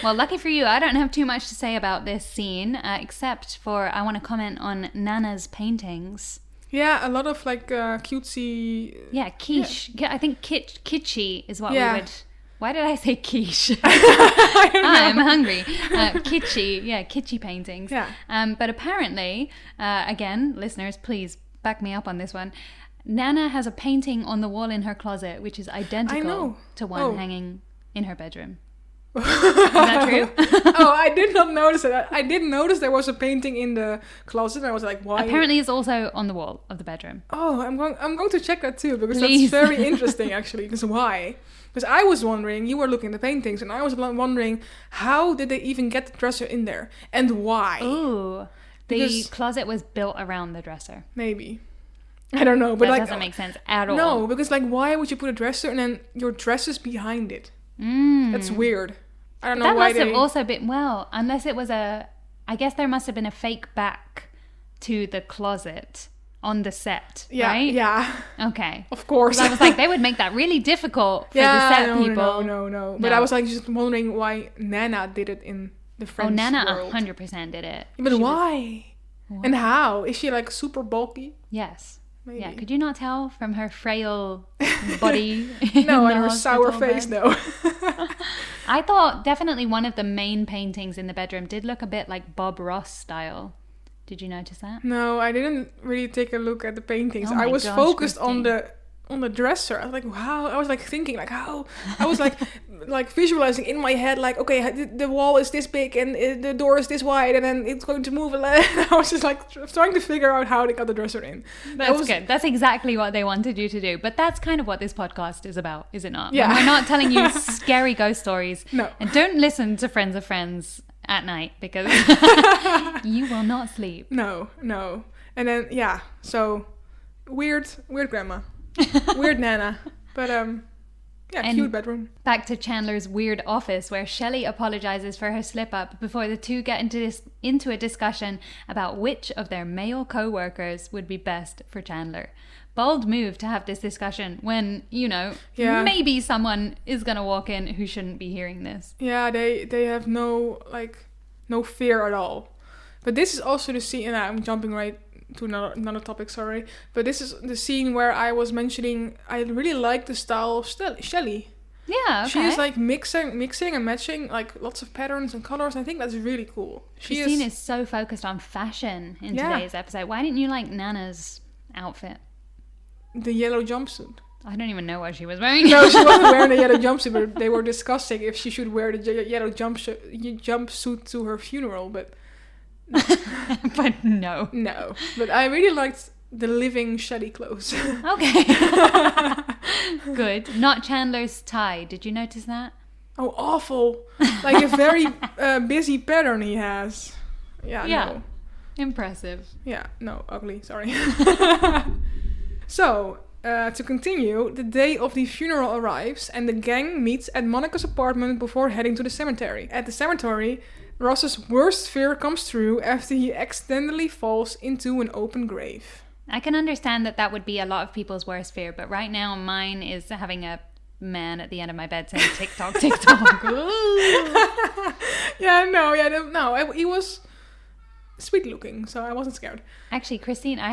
Well, lucky for you, I don't have too much to say about this scene, except for I want to comment on Nana's paintings. Yeah, a lot of like cutesy... Yeah, quiche. Yeah, I think kitschy is what we would... Why did I say quiche? I'm hungry. Kitschy paintings. Yeah. But apparently, again, listeners, please back me up on this one. Nana has a painting on the wall in her closet, which is identical to one hanging in her bedroom. Is that true? Oh, I did not notice it. I didn't notice there was a painting in the closet. I was like, why? Apparently, it's also on the wall of the bedroom. Oh, I'm going to check that too, because that's very interesting, actually. Because why? Because I was wondering, you were looking at the paintings, and I was wondering, how did they even get the dresser in there? And why? Ooh. The closet was built around the dresser. Maybe. I don't know. But that doesn't make sense at all. No, because like, why would you put a dresser and then your dress is behind it? That's weird. I don't know That why must have also been, well, unless it was I guess there must have been a fake back to the closet on the set, right? Yeah. Okay. Of course. 'Cause I was like, they would make that really difficult for the set people. No. But I was like just wondering why Nana did it in the French Nana world. 100% did it. But why? And how? Is she like super bulky? Yes. Maybe. Yeah, could you not tell from her frail body? No, and her sour face, no. I thought definitely one of the main paintings in the bedroom did look a bit like Bob Ross style. Did you notice that? No, I didn't really take a look at the paintings. Oh my I was gosh, focused Christine. on the dresser. I was like, wow. I was like thinking like how. I was like like visualizing in my head like, okay, the wall is this big and the door is this wide and then it's going to move a little. I was just like trying to figure out how they got the dresser in. That's good. That's exactly what they wanted you to do. But that's kind of what this podcast is about, is it not? Yeah. We're not telling you scary ghost stories. No. And don't listen to Friends of Friends at night because you will not sleep. No. And then so weird grandma. Weird Nana. But cute bedroom. Back to Chandler's weird office where Shelley apologizes for her slip up before the two get into a discussion about which of their male co-workers would be best for Chandler. Bold move to have this discussion when, maybe someone is going to walk in who shouldn't be hearing this. Yeah, they have no fear at all. But this is also the scene, and I'm jumping right to another topic, sorry. But this is the scene where I was mentioning I really like the style of Shelley. Yeah, okay. She is like mixing and matching like lots of patterns and colors. I think that's really cool. Christine is so focused on fashion in today's episode. Why didn't you like Nana's outfit? The yellow jumpsuit. I don't even know what she was wearing. No, she wasn't wearing the yellow jumpsuit, but they were discussing if she should wear the yellow jumpsuit to her funeral, but... But no. No. But I really liked the living Shelley clothes. Okay. Good. Not Chandler's tie. Did you notice that? Oh, awful. Like a very busy pattern he has. Yeah. No. Impressive. Yeah, no, ugly, sorry. So, to continue, the day of the funeral arrives and the gang meets at Monica's apartment before heading to the cemetery. At the cemetery, Ross's worst fear comes true after he accidentally falls into an open grave. I can understand that would be a lot of people's worst fear, but right now mine is having a man at the end of my bed saying TikTok, TikTok. No, he was sweet looking, so I wasn't scared. Actually, Christine, I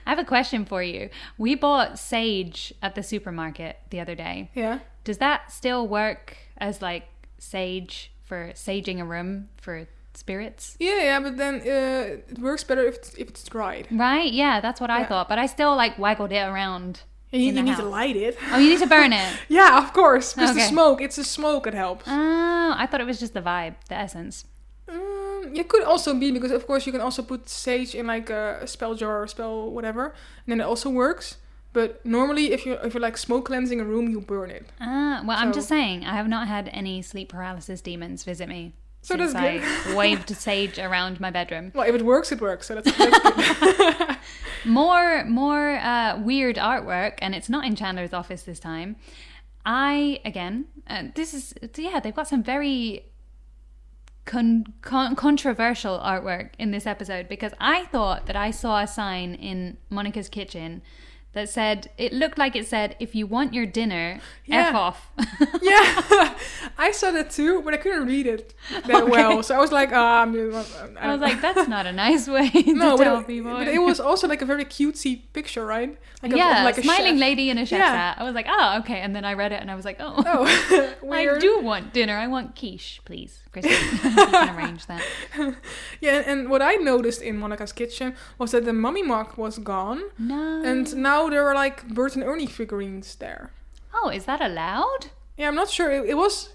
have a question for you. We bought sage at the supermarket the other day. Yeah. Does that still work as like sage for saging a room for spirits? Yeah, but then it works better if it's dried. Right? Yeah, that's what I thought. But I still like waggled it around. You need to light it. Oh, you need to burn it? Yeah, of course. Because it's the smoke that helps. Oh, I thought it was just the vibe, the essence. It could also be because, of course, you can also put sage in like a spell jar or spell whatever, and then it also works. But normally, if you're like smoke cleansing a room, you burn it. I'm just saying, I have not had any sleep paralysis demons visit me so since that's good. I waved sage around my bedroom. Well, if it works, it works. So that's good. More weird artwork, and it's not in Chandler's office this time. They've got some very controversial artwork in this episode because I thought that I saw a sign in Monica's kitchen that looked like it said, if you want your dinner, F off. Yeah, I saw that too, but I couldn't read it that well. So I was like, I was like, that's not a nice way to tell people. But it was also like a very cutesy picture, right? Like a smiling lady in a chef's hat. I was like, oh, okay. And then I read it and I was like, oh, weird. I do want dinner. I want quiche, please. Christine, you can arrange that. Yeah, and what I noticed in Monica's kitchen was that the mummy mug was gone. No. And now there are like Bert and Ernie figurines there. Oh, is that allowed? Yeah, I'm not sure. It was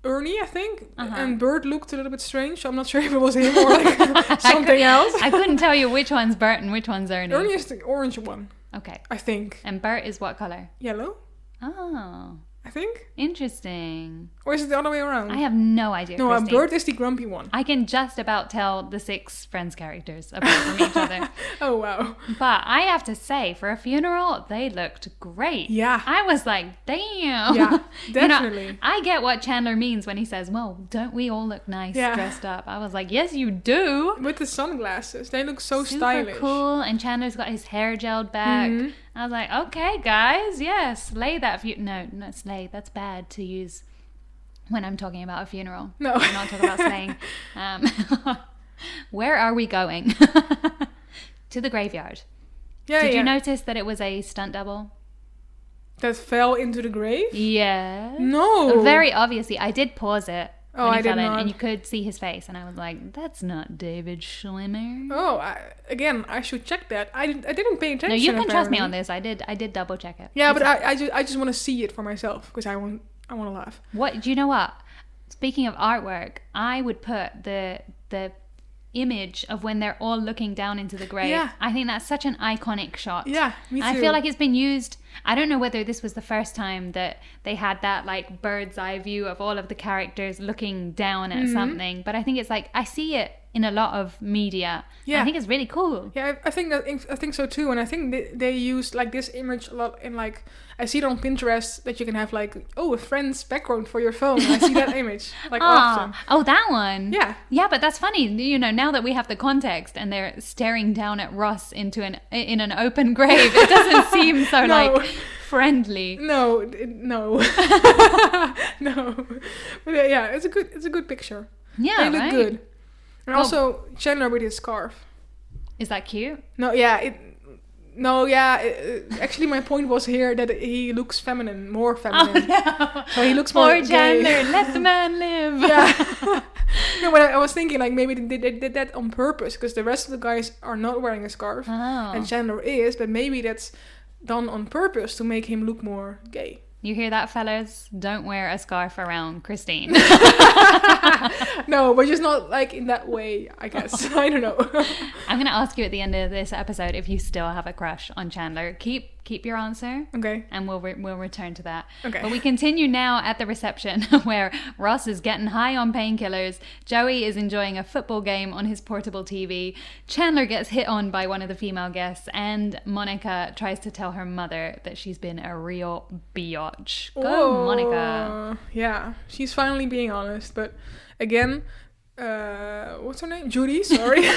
Ernie, I think. And Bert looked a little bit strange. So I'm not sure if it was him or like something else. I couldn't tell you which one's Bert and which one's Ernie. Ernie is the orange one. Okay. I think. And Bert is what color? Yellow. Oh. I think. Interesting. Or is it the other way around? I have no idea, No, Christine. Bert is the grumpy one. I can just about tell the 6 Friends characters apart from each other. Oh, wow. But I have to say, for a funeral, they looked great. Yeah. I was like, damn. Yeah, You know, definitely. I get what Chandler means when he says, well, don't we all look nice Yeah. dressed up? I was like, yes, you do. With the sunglasses. They look so Super stylish. cool. And Chandler's got his hair gelled back. Mm-hmm. I was like, okay, guys, yes, slay that. No, not slay. That's bad to use when I'm talking about a funeral. No. I'm not talking about slaying. Where are we going? To the graveyard. Yeah, Did yeah. you notice that it was a stunt double? That fell into the grave? Yeah. No. Very obviously. I did pause it. Oh, when he I did fell in, not. and you could see his face, and I was like, that's not David Schwimmer. Oh, again, I should check that. I didn't pay attention. No, you can trust me apparently. on this. I did double check it. Yeah, but I just want to see it for myself because I want to laugh. What do you know? What? Speaking of artwork, I would put the image of when they're all looking down into the grave. Yeah. I think that's such an iconic shot. Yeah, me too. I feel like it's been used. I don't know whether this was the first time that they had that like bird's eye view of all of the characters looking down at something, but I think it's like I see it in a lot of media. Yeah. I think it's really cool. Yeah, I think so too, and I think they used like this image a lot in like I see it on Pinterest that you can have like a friend's background for your phone. And I see that image like often. Oh, that one. Yeah. Yeah, but that's funny. You know, now that we have the context and they're staring down at Ross in an open grave, it doesn't seem so No. like friendly. No, no, no. But yeah, it's a good picture. Yeah, They look right? good. And also Chandler with his scarf. Is that cute? No, yeah, actually, my point was here that he looks feminine, more feminine. no. So he looks more Poor gay. Chandler, let the man live. Yeah. No, but I was thinking like maybe they did that on purpose because the rest of the guys are not wearing a scarf Oh. and Chandler is, but maybe that's done on purpose to make him look more gay. You hear that, fellas? Don't wear a scarf around Christine. No, but just not like in that way, I guess. I don't know. I'm going to ask you at the end of this episode if you still have a crush on Chandler. Keep your answer. Okay. And we'll return to that. Okay. But we continue now at the reception where Ross is getting high on painkillers. Joey is enjoying a football game on his portable TV. Chandler gets hit on by one of the female guests, and Monica tries to tell her mother that she's been a real biatch. Go, Monica. Yeah, she's finally being honest, but again, what's her name? Judy, sorry.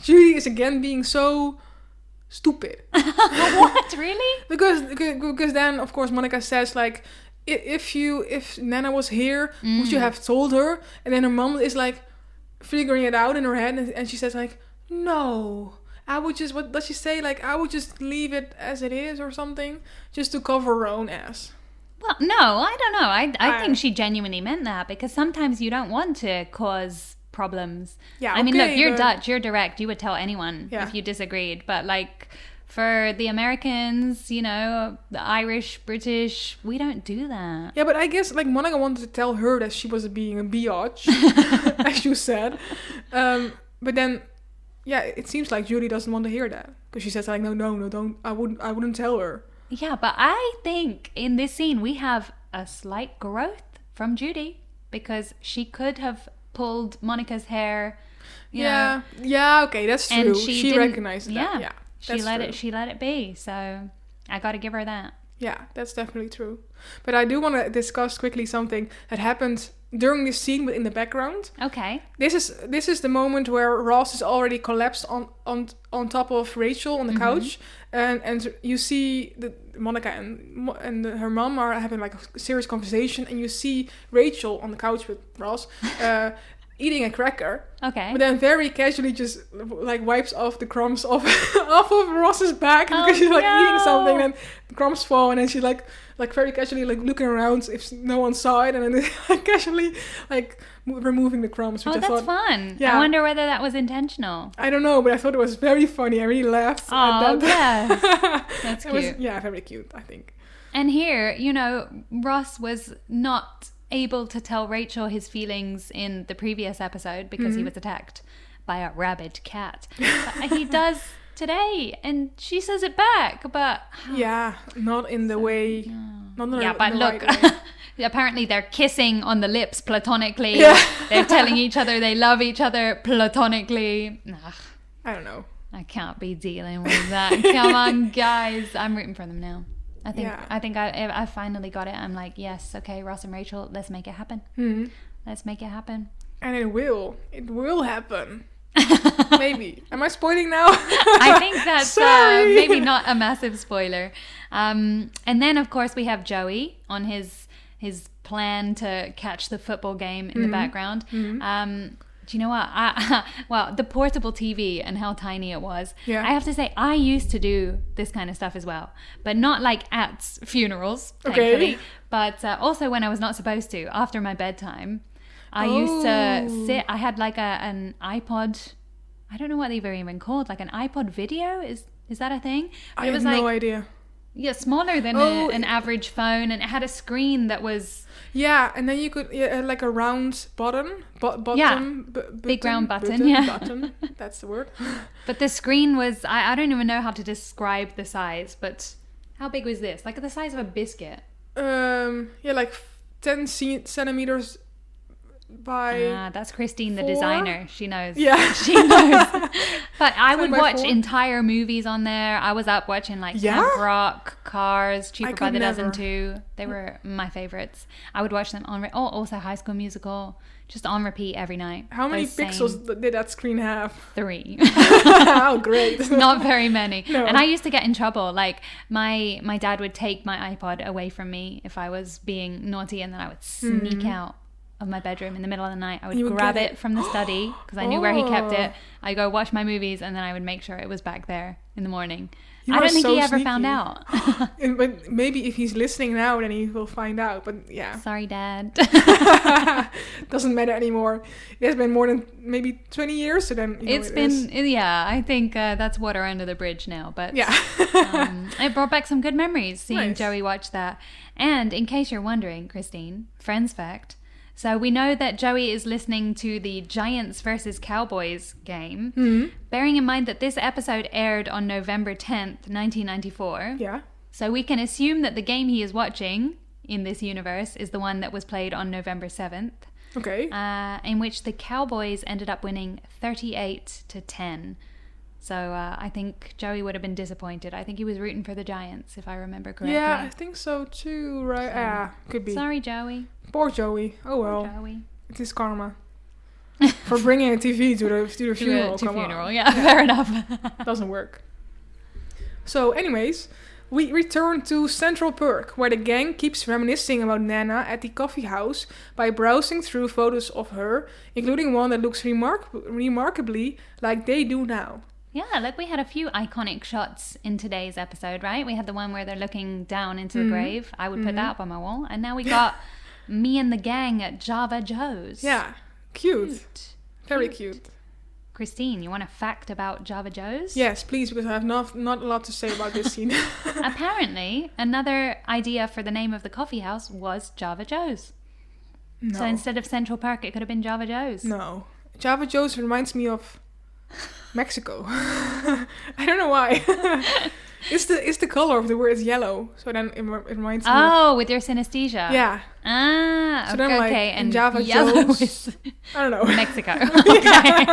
Judy is again being so stupid. What? Really? Because then, of course, Monica says, like, if Nana was here, would you have told her? And then her mom is, like, figuring it out in her head, and she says, like, no. I would just, what does she say? Like, I would just leave it as it is or something, just to cover her own ass. Well, no, I don't know. I think she genuinely meant that because sometimes you don't want to cause problems. Yeah, I mean, okay, look, you're but- Dutch, you're direct. You would tell anyone Yeah. if you disagreed. But like for the Americans, you know, the Irish, British, we don't do that. Yeah, but I guess, like, Monica wanted to tell her that she was being a biatch, as you said. But then, yeah, it seems like Judy doesn't want to hear that. Because she says, like, no, don't. I wouldn't tell her. Yeah, but I think in this scene we have a slight growth from Judy because she could have pulled Monica's hair. You know, Yeah, okay, that's true. and She didn't- recognized that. Yeah, she that's let true. She let it be. So I got to give her that. Yeah, that's definitely true. But I do want to discuss quickly something that happened during this scene, but in the background. Okay. This is the moment where Ross is already collapsed on top of Rachel on the couch, and you see Monica and her mom are having like a serious conversation, and you see Rachel on the couch with Ross eating a cracker. Okay. But then very casually just like wipes off the crumbs off of Ross's back because she's like eating something and the crumbs fall, and then she's like very casually like looking around if no one saw it, and then like casually like removing the crumbs, which Oh, I that's thought fun. Yeah. I wonder whether that was intentional. I don't know, but I thought it was very funny. I really laughed Oh, at that. yes. That's It was, cute. yeah, very cute, I think. And here, you know, Ross was not able to tell Rachel his feelings in the previous episode because he was attacked by a rabid cat. But he does today, and she says it back, but Yeah, not in the way, not in yeah, the but look, right way. apparently they're kissing on the lips platonically. Yeah. They're telling each other they love each other platonically. Ugh, I don't know. I can't be dealing with that. Come on, guys. I'm rooting for them now. I think I finally got it. I'm like, yes, okay, Ross and Rachel, let's make it happen. Mhm. Let's make it happen. And it will happen. Maybe. Am I spoiling now? I think that's Sorry. maybe not a massive spoiler. And then, of course, we have Joey on his plan to catch the football game in the background. Do you know what? Well, the portable TV and how tiny it was. Yeah. I have to say, I used to do this kind of stuff as well, but not like at funerals, Okay. thankfully. But also when I was not supposed to, after my bedtime, I used to sit. I had like an iPod. I don't know what they were even called. Like an iPod video. Is that a thing? But I it was have no like, idea. yeah, smaller than an average phone, and it had a screen that was Yeah, and then you could like a round button. Yeah. Button, Big round button, yeah. Button. That's the word. But the screen was, I don't even know how to describe the size, but how big was this? Like the size of a biscuit. Yeah, like 10 centimeters by... That's Christine, the 4? designer. She knows. Yeah. She knows. But I would by watch 4? entire movies on there. I was up watching like Camp Rock, Cars, Cheaper by could the never. Dozen too. They were my favorites. I would watch them on, also High School Musical, just on repeat every night. How many Those same pixels did that screen have? 3. Oh, great. Not very many. No. And I used to get in trouble. Like my dad would take my iPod away from me if I was being naughty, and then I would sneak out of my bedroom in the middle of the night. I would You would grab get it from the study because I knew where he kept it. Oh. I'd go watch my movies, and then I would make sure it was back there in the morning. You I are don't think so he ever sneaky. found out. But maybe if he's listening now, then he will find out. But yeah, Sorry, Dad. doesn't matter anymore. It has been more than maybe 20 years, so then you know, It's been, yeah, I think that's water under the bridge now. But Yeah. it brought back some good memories seeing Nice. Joey watch that. And in case you're wondering, Christine, Friends fact. So we know that Joey is listening to the Giants versus Cowboys game, bearing in mind that this episode aired on November 10th, 1994. Yeah. So we can assume that the game he is watching in this universe is the one that was played on November 7th, Okay. in which the Cowboys ended up winning 38-10. So I think Joey would have been disappointed. I think he was rooting for the Giants, if I remember correctly. Yeah, I think so too, right? Yeah, could be. Sorry, Joey. Poor Joey. Oh well. Poor Joey. It is karma. For bringing a TV to the funeral. To come on. funeral, yeah, fair enough. Doesn't work. So anyways, we return to Central Perk, where the gang keeps reminiscing about Nana at the coffee house by browsing through photos of her, including one that looks remarkably like they do now. Yeah, look, we had a few iconic shots in today's episode, right? We had the one where they're looking down into the grave. I would put that up on my wall. And now we got me and the gang at Java Joe's. Yeah, cute. Very cute. Christine, you want a fact about Java Joe's? Yes, please, because I have not a lot to say about this scene. Apparently, another idea for the name of the coffee house was Java Joe's. No. So instead of Central Park, it could have been Java Joe's. No. Java Joe's reminds me of Mexico. I don't know why. It's the color of the word is yellow, so then it reminds me. Oh, with your synesthesia. Yeah. Ah, So okay, then, like, okay. in And Java yellow Joe's- is I don't know. Mexico. Okay.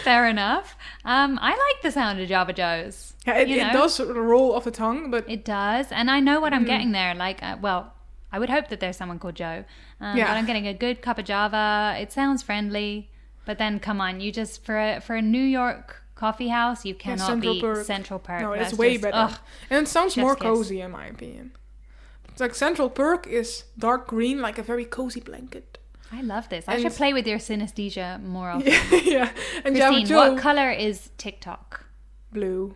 Fair enough. I like the sound of Java Joe's. Yeah, it you know? does roll off the tongue, but It does, and I know what I'm getting there. Like, well, I would hope that there's someone called Joe. Yeah. But I'm getting a good cup of Java. It sounds friendly, but then come on, you just for a New York coffee house, you cannot Central beat Perk. Central Perk. no, it's way just, better. ugh. And it sounds chef's more kiss. cozy in my opinion. It's like Central Perk is dark green, like a very cozy blanket. I love this. I And- should play with your synesthesia more often. Yeah. And Java Christine, Joe, what color is TikTok? blue.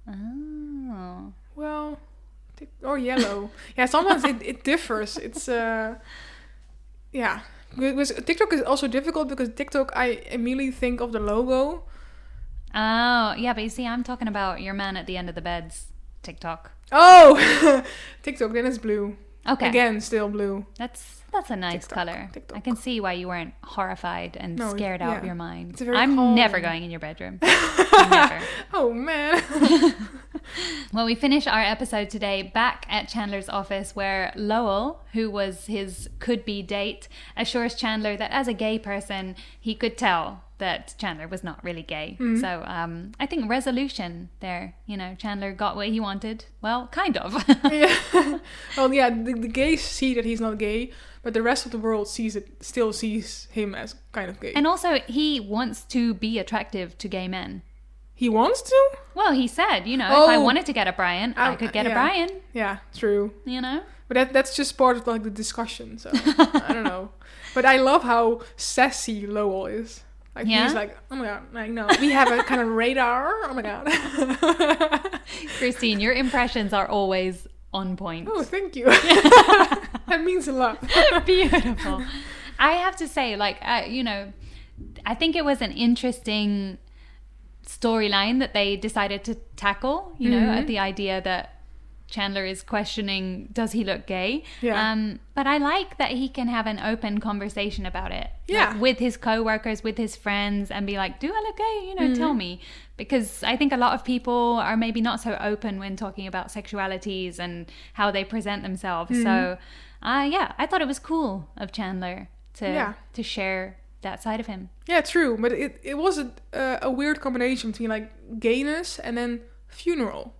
Oh. Well, or yellow. Yeah, sometimes it differs. It's yeah. Because TikTok is also difficult because TikTok, I immediately think of the logo. Oh, yeah, but you see, I'm talking about your man at the end of the bed's TikTok. Oh, TikTok, then it's blue. Okay. Again, still blue. That's a nice TikTok, color. TikTok. I can see why you weren't horrified and scared out of your mind. It's a very I'm calm. never going in your bedroom. Never. Oh, man. Well, we finish our episode today back at Chandler's office where Lowell, who was his could-be date, assures Chandler that as a gay person, he could tell that Chandler was not really gay. Mm-hmm. So I think resolution there. You know, Chandler got what he wanted. Well, kind of. Yeah. Well, yeah, the gays see that he's not gay, but the rest of the world still sees him as kind of gay. And also, he wants to be attractive to gay men. He wants to? Well, he said, you know, if I wanted to get a Brian, I could get a Brian. Yeah, true. You know? But that's just part of like the discussion, so I don't know. But I love how sassy Lowell is. Like he's like, oh my god, like no, we have a kind of radar. Oh my god. Christine, your impressions are always on point. Oh, thank you. That means a lot. Beautiful. I have to say, like, you know, I think it was an interesting storyline that they decided to tackle, you know, at the idea that Chandler is questioning, does he look gay? Yeah. But I like that he can have an open conversation about it. Yeah. Like, with his coworkers, with his friends, and be like, do I look gay? You know, tell me. Because I think a lot of people are maybe not so open when talking about sexualities and how they present themselves. So, I thought it was cool of Chandler to share that side of him. Yeah, true. But it was a weird combination between like gayness and then funeral.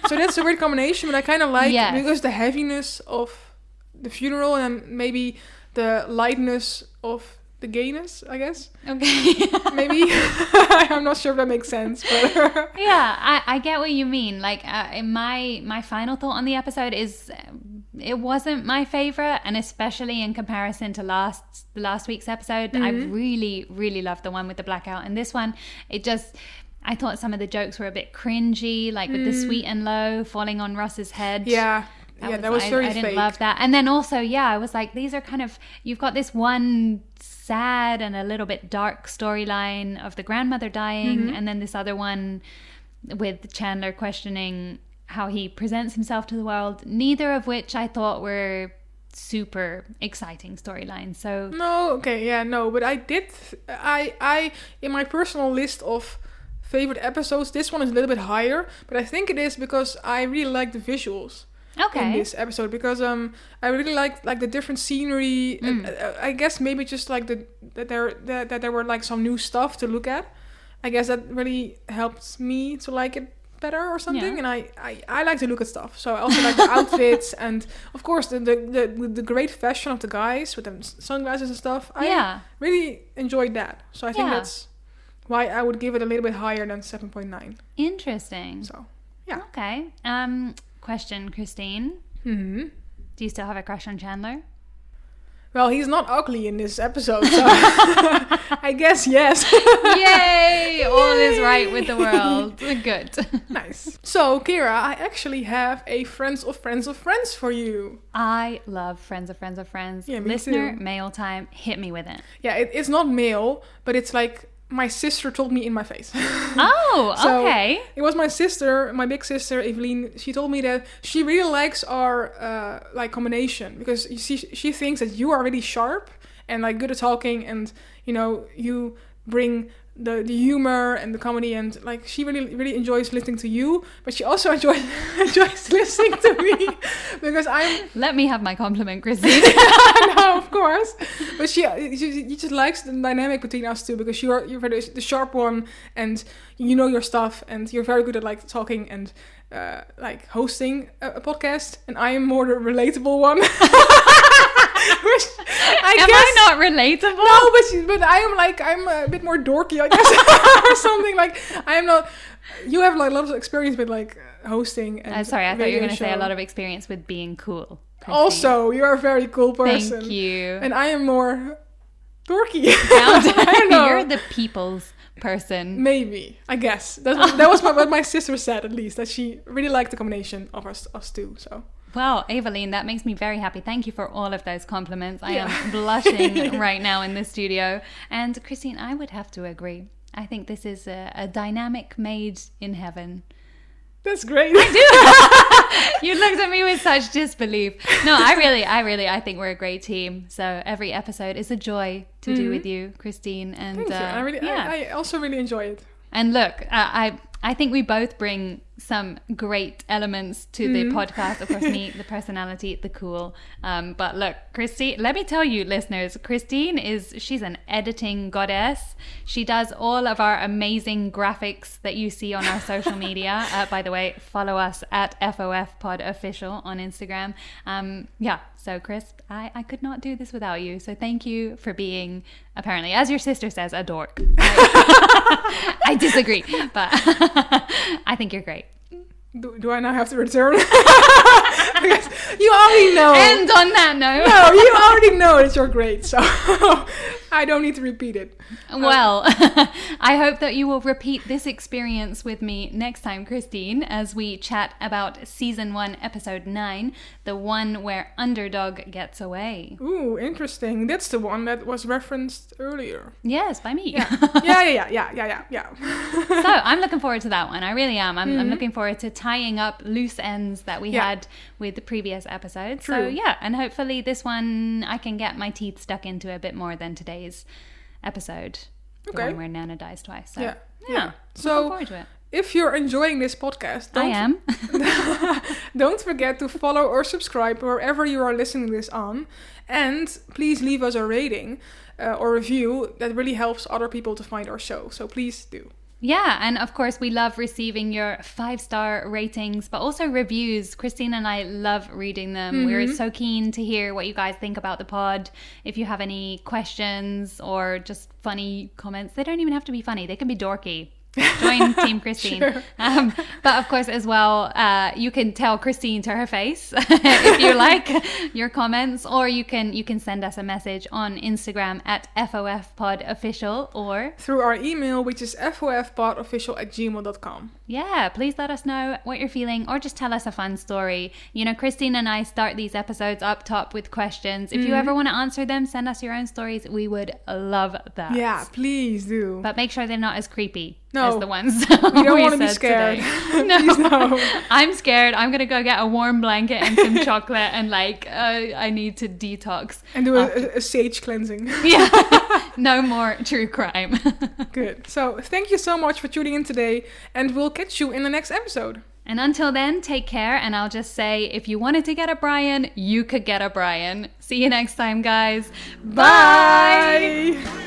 So that's a weird combination, but I kind of like because the heaviness of the funeral and maybe the lightness of the gayness, I guess. Okay. Maybe. I'm not sure if that makes sense. But yeah, I get what you mean. Like, my final thought on the episode is it wasn't my favorite, and especially in comparison to last week's episode, I really, really loved the one with the blackout. And this one, I thought some of the jokes were a bit cringy, like with the sweet and low falling on Ross's head. Yeah. That was very fake. I didn't love that. And then also, I was like, these are kind of, you've got this one sad and a little bit dark storyline of the grandmother dying, and then this other one with Chandler questioning how he presents himself to the world, neither of which I thought were super exciting storylines. So but I in my personal list of favorite episodes, this one is a little bit higher, but I think it is because I really like the visuals in this episode, because I really like the different scenery. I guess maybe just like that there were like some new stuff to look at. I guess that really helped me to like it better or something. And I like to look at stuff, so I also like the outfits and of course the great fashion of the guys with them sunglasses and stuff. I really enjoyed that, so I think that's why I would give it a little bit higher than 7.9. Interesting. So, yeah. Okay. Question, Christine. Mm-hmm. Do you still have a crush on Chandler? Well, he's not ugly in this episode, so I guess yes. Yay! All is right with the world. Good. Nice. So, Kira, I actually have a Friends of Friends of Friends for you. I love Friends of Friends of Friends. Yeah, me Listener, too. mail time. Hit me with it. Yeah, it's not male, but it's like my sister told me in my face. Oh, So, okay. it was my sister, my big sister, Evelyn. She told me that she really likes our like combination, because you see, she thinks that you are really sharp and like good at talking, and you know, you bring the humor and the comedy, and like she really enjoys listening to you, but she also enjoys listening to me because I'm Let me have my compliment, Christine. no, of course, but she just likes the dynamic between us two, because you're the sharp one and you know your stuff and you're very good at like talking and like hosting a podcast, and I am more the relatable one. Which Am I not relatable? No, but I'm a bit more dorky, I guess, or something. Like I am not. You have like a lot of experience with like hosting. And sorry, I thought you were going to say a show. lot of experience with being cool. Christine. Also, you are a very cool person. Thank you. And I am more dorky. I don't know. You're the people's person. Maybe, I guess that was what my sister said, at least, that she really liked the combination of us two. So. Well, Evelyn, that makes me very happy. Thank you for all of those compliments. I am blushing right now in the studio. And Christine, I would have to agree. I think this is a dynamic made in heaven. That's great. You looked at me with such disbelief. No, I think we're a great team. So every episode is a joy to do with you, Christine. And Thank you. I also really enjoy it. And look, I think we both bring some great elements to the podcast. Of course, me, the personality, the cool. But look, Christine, let me tell you, listeners, Christine she's an editing goddess. She does all of our amazing graphics that you see on our social media. By the way, follow us at FOF Pod Official on Instagram. So Chris, I could not do this without you. So thank you for being, apparently, as your sister says, a dork. I disagree, but I think you're great. Do I now have to return? Because you already know. And on that note. No, you already know that you're great, so I don't need to repeat it. Well, I hope that you will repeat this experience with me next time, Christine, as we chat about Season 1, Episode 9, the one where Underdog gets away. Ooh, interesting. That's the one that was referenced earlier. Yes, by me. Yeah. So I'm looking forward to that one. I really am. I'm looking forward to tying up loose ends that we had with the previous episodes. True. So yeah, and hopefully this one I can get my teeth stuck into a bit more than today's episode. The one where Nana dies twice. So yeah. So looking forward to it. If you're enjoying this podcast, I am. Don't forget to follow or subscribe wherever you are listening to this on. And please leave us a rating or review. That really helps other people to find our show. So please do. Yeah, and of course we love receiving your 5-star ratings, but also reviews. Christine and I love reading them. We're so keen to hear what you guys think about the pod. If you have any questions or just funny comments, they don't even have to be funny. They can be dorky. Join Team Christine. Sure. But of course as well, you can tell Christine to her face if you like your comments, or you can send us a message on Instagram at FOFPodOfficial or through our email, which is FOFPodOfficial@gmail.com. Yeah, please let us know what you're feeling, or just tell us a fun story. You know, Christine and I start these episodes up top with questions. If you ever want to answer them, send us your own stories. We would love that. Yeah, please do. But make sure they're not as creepy No. as the ones We don't want to be said scared. No. Please no. I'm scared. I'm going to go get a warm blanket and some chocolate and I need to detox. And do a sage cleansing. Yeah. No more true crime. Good. So thank you so much for tuning in today, and we'll catch you in the next episode. And until then, take care. And I'll just say, if you wanted to get a Brian, you could get a Brian. See you next time, guys. Bye. Bye.